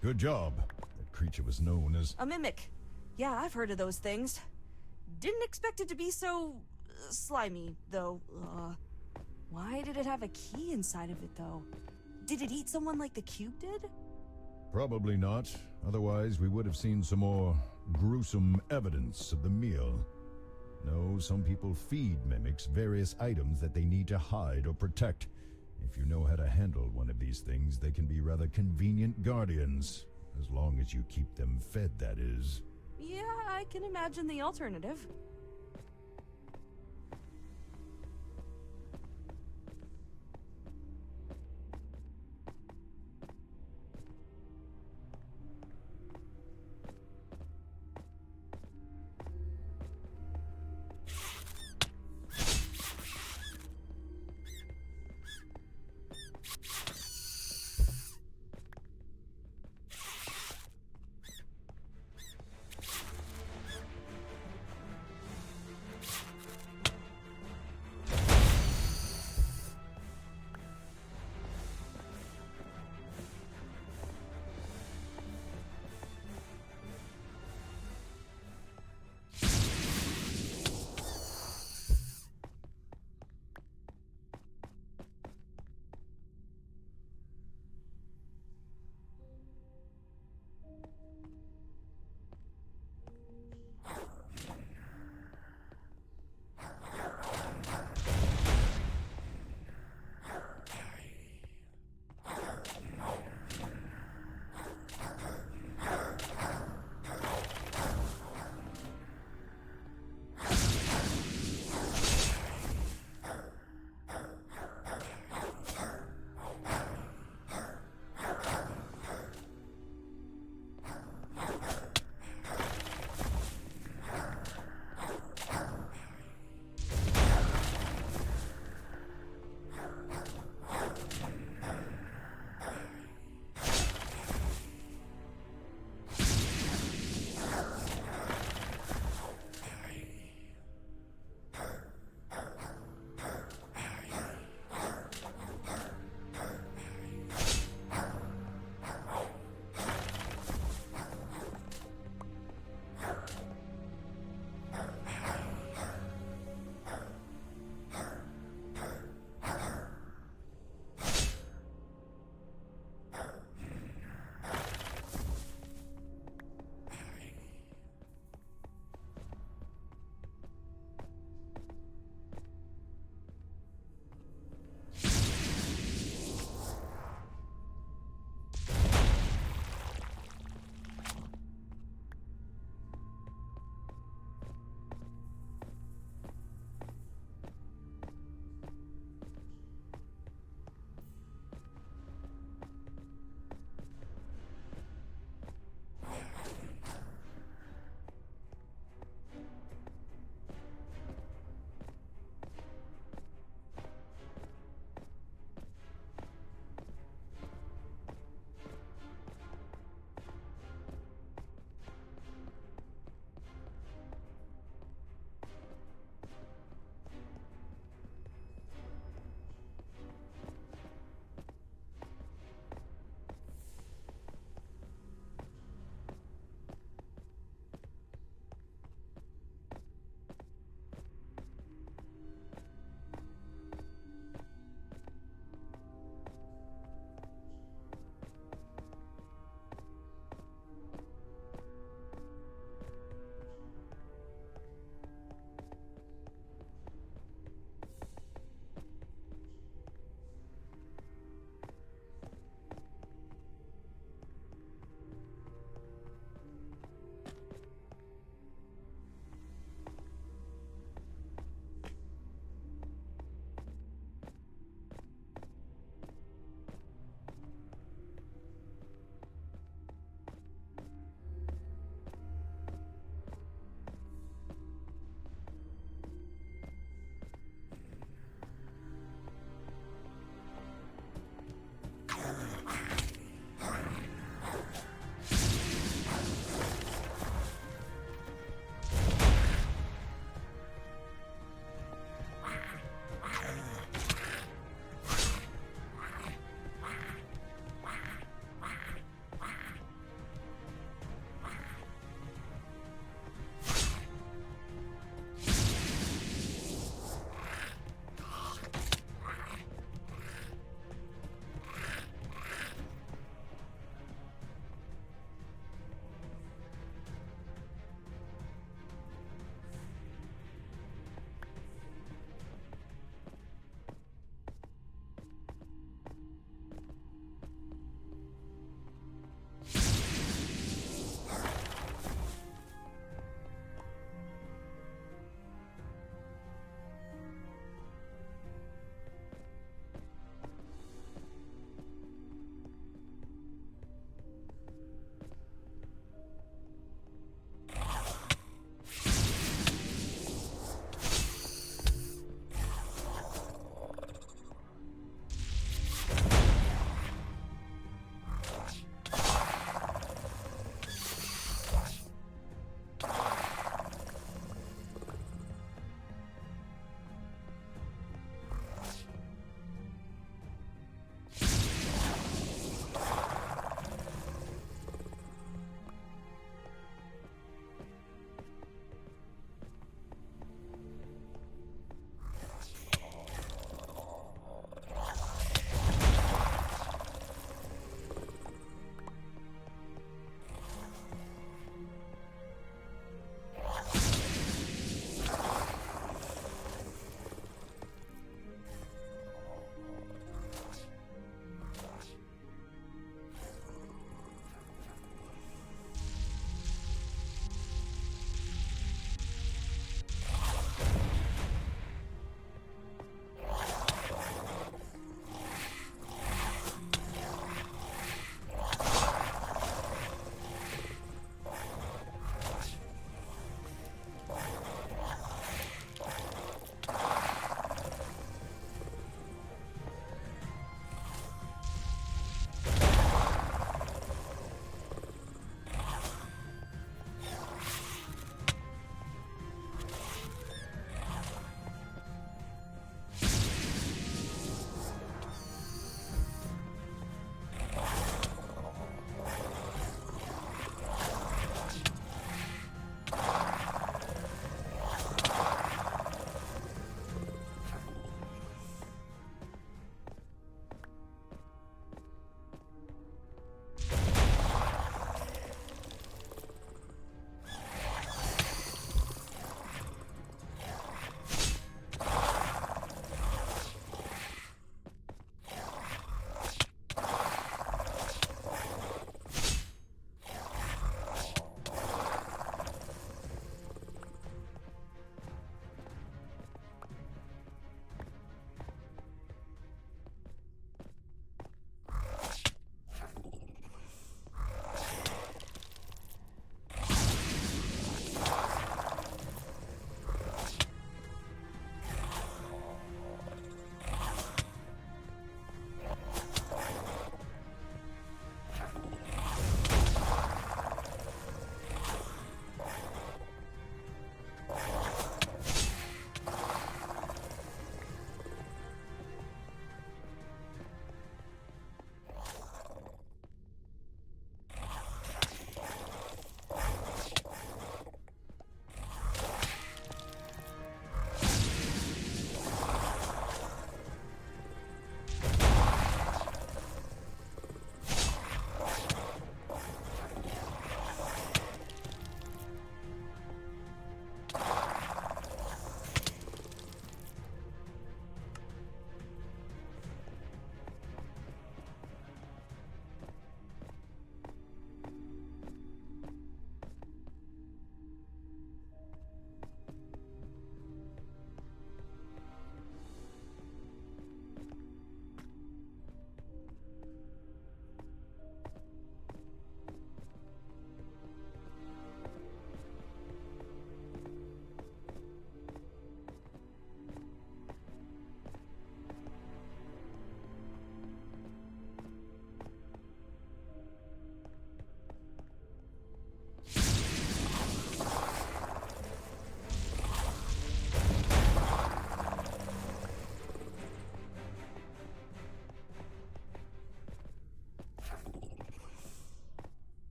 Speaker 9: Good job. That creature was known as...
Speaker 4: A mimic. Yeah, I've heard of those things. Didn't expect it to be so... slimy, though. Why did it have a key inside of it, though? Did it eat someone like the cube did?
Speaker 9: Probably not. Otherwise, we would have seen some more gruesome evidence of the meal. No, some people feed mimics various items that they need to hide or protect. If you know how to handle one of these things, they can be rather convenient guardians. As long as you keep them fed, that is.
Speaker 4: Yeah, I can imagine the alternative.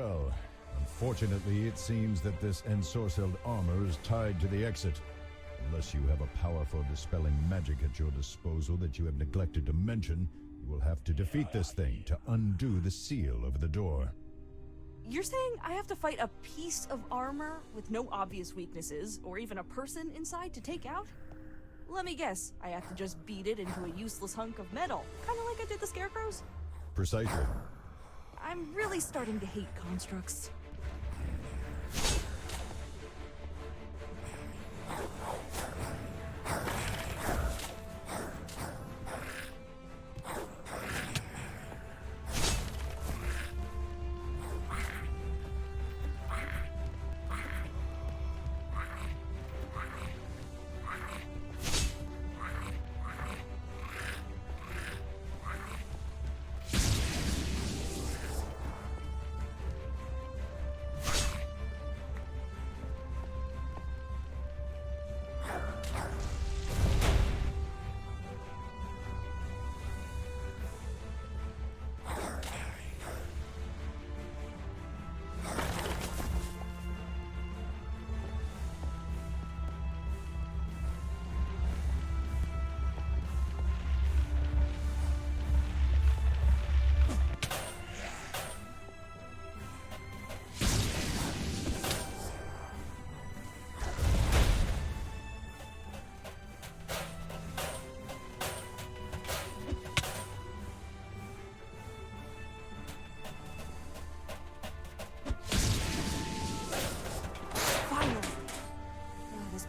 Speaker 9: Well, unfortunately, it seems that this ensorcelled armor is tied to the exit. Unless you have a powerful dispelling magic at your disposal that you have neglected to mention, you will have to defeat this thing to undo the seal over the door.
Speaker 4: You're saying I have to fight a piece of armor with no obvious weaknesses, or even a person inside to take out? Let me guess, I have to just beat it into a useless hunk of metal, kinda like I did the scarecrows?
Speaker 9: Precisely.
Speaker 4: I'm really starting to hate constructs.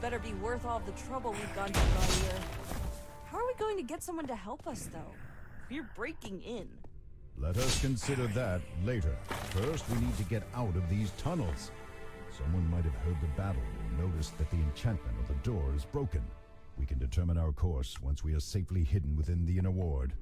Speaker 4: Better be worth all the trouble we've gone through all year. How are we going to get someone to help us, though? We're breaking in.
Speaker 9: Let us consider that later. First, we need to get out of these tunnels. Someone might have heard the battle or noticed that the enchantment of the door is broken. We can determine our course once we are safely hidden within the inner ward.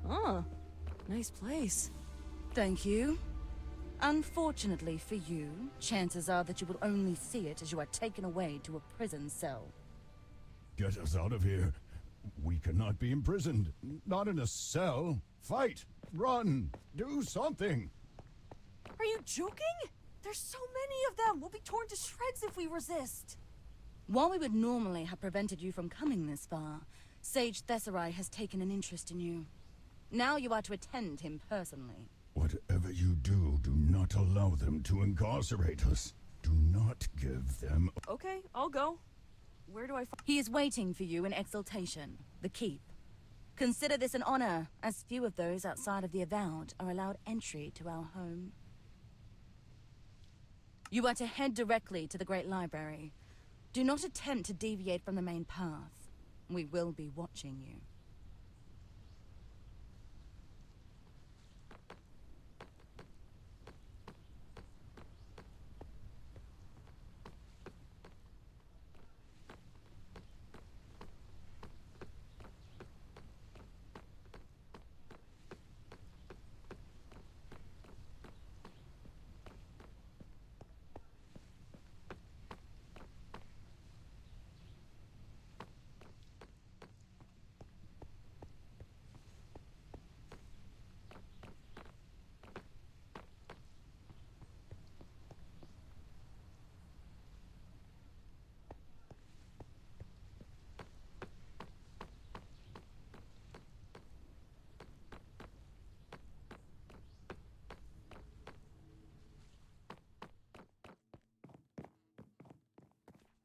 Speaker 4: Oh, nice place. Thank you. Unfortunately for you, chances are that you will only see it as you are taken away to a prison cell.
Speaker 9: Get us out of here. We cannot be imprisoned. Not in a cell. Fight! Run! Do something!
Speaker 4: Are you joking? There's so many of them! We'll be torn to shreds if we resist! While we would normally have prevented you from coming this far, Sage Thessarai has taken an interest in you. Now you are to attend him personally.
Speaker 9: Whatever you do, do not allow them to incarcerate us. Do not give them...
Speaker 4: Okay, I'll go. Where do I find... He is waiting for you in Exaltation, the Keep. Consider this an honor, as few of those outside of the Avowed are allowed entry to our home. You are to head directly to the Great Library. Do not attempt to deviate from the main path. We will be watching you.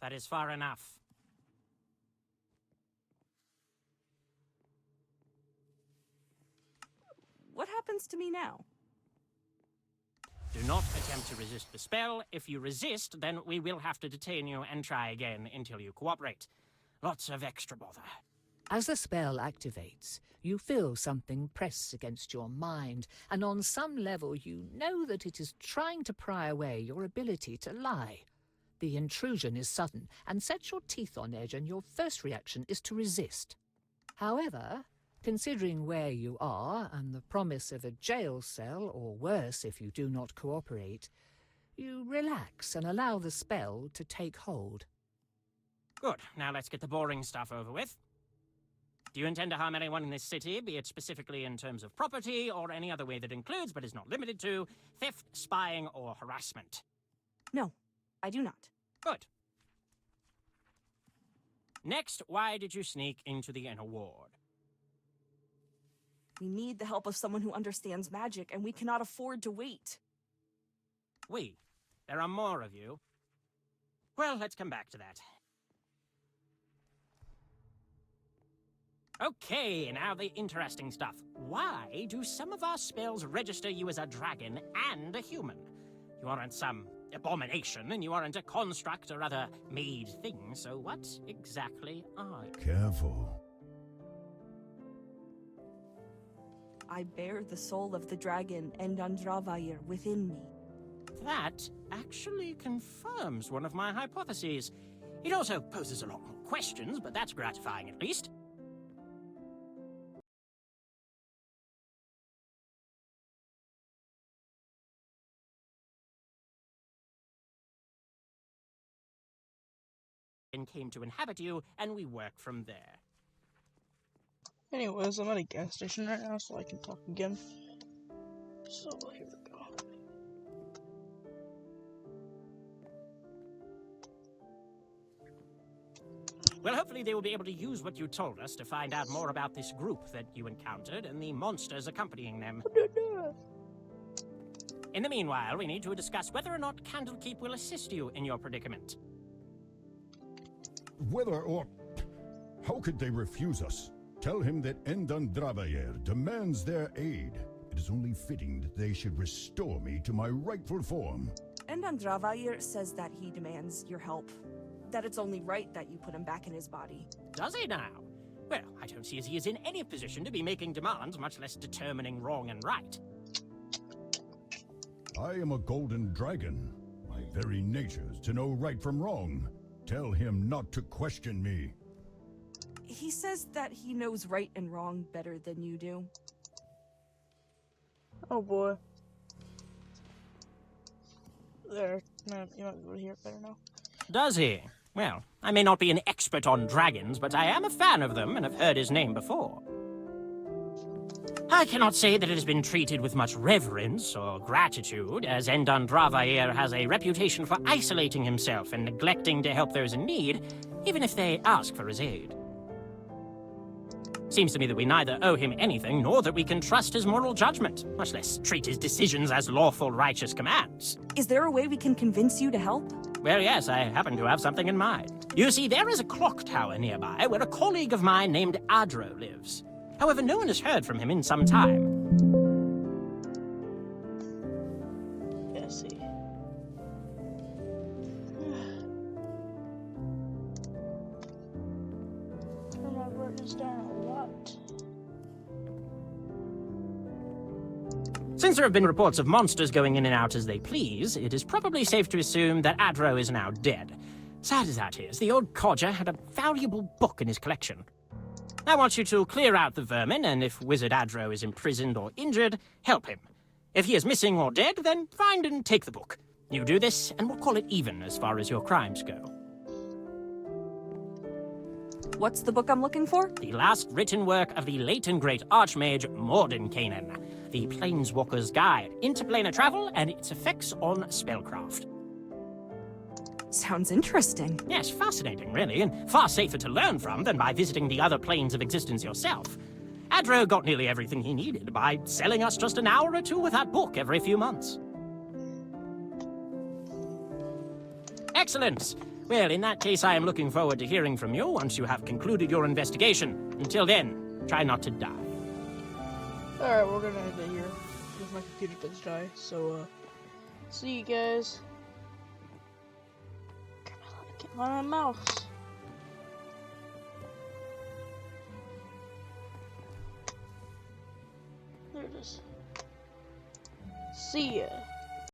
Speaker 11: That is far enough.
Speaker 4: What happens to me now?
Speaker 11: Do not attempt to resist the spell. If you resist, then we will have to detain you and try again until you cooperate. Lots of extra bother.
Speaker 2: As the spell activates, you feel something press against your mind, and on some level you know that it is trying to pry away your ability to lie. The intrusion is sudden and sets your teeth on edge, and your first reaction is to resist. However, considering where you are and the promise of a jail cell, or worse if you do not cooperate, you relax and allow the spell to take hold.
Speaker 11: Good. Now let's get the boring stuff over with. Do you intend to harm anyone in this city, be it specifically in terms of property or any other way that includes, but is not limited to, theft, spying, or harassment?
Speaker 4: No, I do not.
Speaker 11: Good. Next, why did you sneak into the inner ward?
Speaker 4: We need the help of someone who understands magic, and we cannot afford to wait.
Speaker 11: We? There are more of you. Well, let's come back to that. Okay, now the interesting stuff. Why do some of our spells register you as a dragon and a human? You aren't some abomination, and you aren't a construct or other made thing, so what exactly are you?
Speaker 9: Careful.
Speaker 4: I bear the soul of the dragon Endandravair within me.
Speaker 11: That actually confirms one of my hypotheses. It also poses a lot more questions, but that's gratifying at least. And came to inhabit you, and we work from there.
Speaker 1: Anyways, I'm at a gas station right now, so I can talk again. So, here we go.
Speaker 11: Well, hopefully they will be able to use what you told us to find out more about this group that you encountered and the monsters accompanying them. In the meanwhile, we need to discuss whether or not Candlekeep will assist you in your predicament.
Speaker 9: Whether or... How could they refuse us? Tell him that Endandravair demands their aid. It is only fitting that they should restore me to my rightful form.
Speaker 4: Endandravair says that he demands your help. That it's only right that you put him back in his body.
Speaker 11: Does he now? Well, I don't see as he is in any position to be making demands, much less determining wrong and right.
Speaker 9: I am a golden dragon. My very nature is to know right from wrong. Tell him not to question me.
Speaker 4: He says that he knows right and wrong better than you do.
Speaker 1: Oh boy. There. No, you might be able to hear it better now.
Speaker 11: Does he? Well, I may not be an expert on dragons, but I am a fan of them and have heard his name before. I cannot say that it has been treated with much reverence or gratitude, as Endandravair has a reputation for isolating himself and neglecting to help those in need, even if they ask for his aid. Seems to me that we neither owe him anything, nor that we can trust his moral judgment, much less treat his decisions as lawful, righteous commands.
Speaker 4: Is there a way we can convince you to help?
Speaker 11: Well, yes, I happen to have something in mind. You see, there is a clock tower nearby where a colleague of mine named Adro lives. However, no one has heard from him in some time.
Speaker 1: Yes, see. I'm not writing this down a lot.
Speaker 11: Since there have been reports of monsters going in and out as they please, it is probably safe to assume that Adro is now dead. Sad as that is, the old codger had a valuable book in his collection. I want you to clear out the vermin, and if Wizard Adro is imprisoned or injured, help him. If he is missing or dead, then find and take the book. You do this, and we'll call it even as far as your crimes go.
Speaker 4: What's the book I'm looking for?
Speaker 11: The last written work of the late and great Archmage Mordenkainen, the Planeswalker's Guide, Interplanar Travel and its Effects on Spellcraft.
Speaker 4: Sounds interesting.
Speaker 11: Yes, fascinating, really, and far safer to learn from than by visiting the other planes of existence yourself. Adro got nearly everything he needed by selling us just an hour or two with that book every few months. Excellent! Well, in that case, I am looking forward to hearing from you once you have concluded your investigation. Until then, try not to die.
Speaker 1: Alright, we're gonna end it here, because my computer does die, so, See you guys. Get my mouse. There it is. See ya.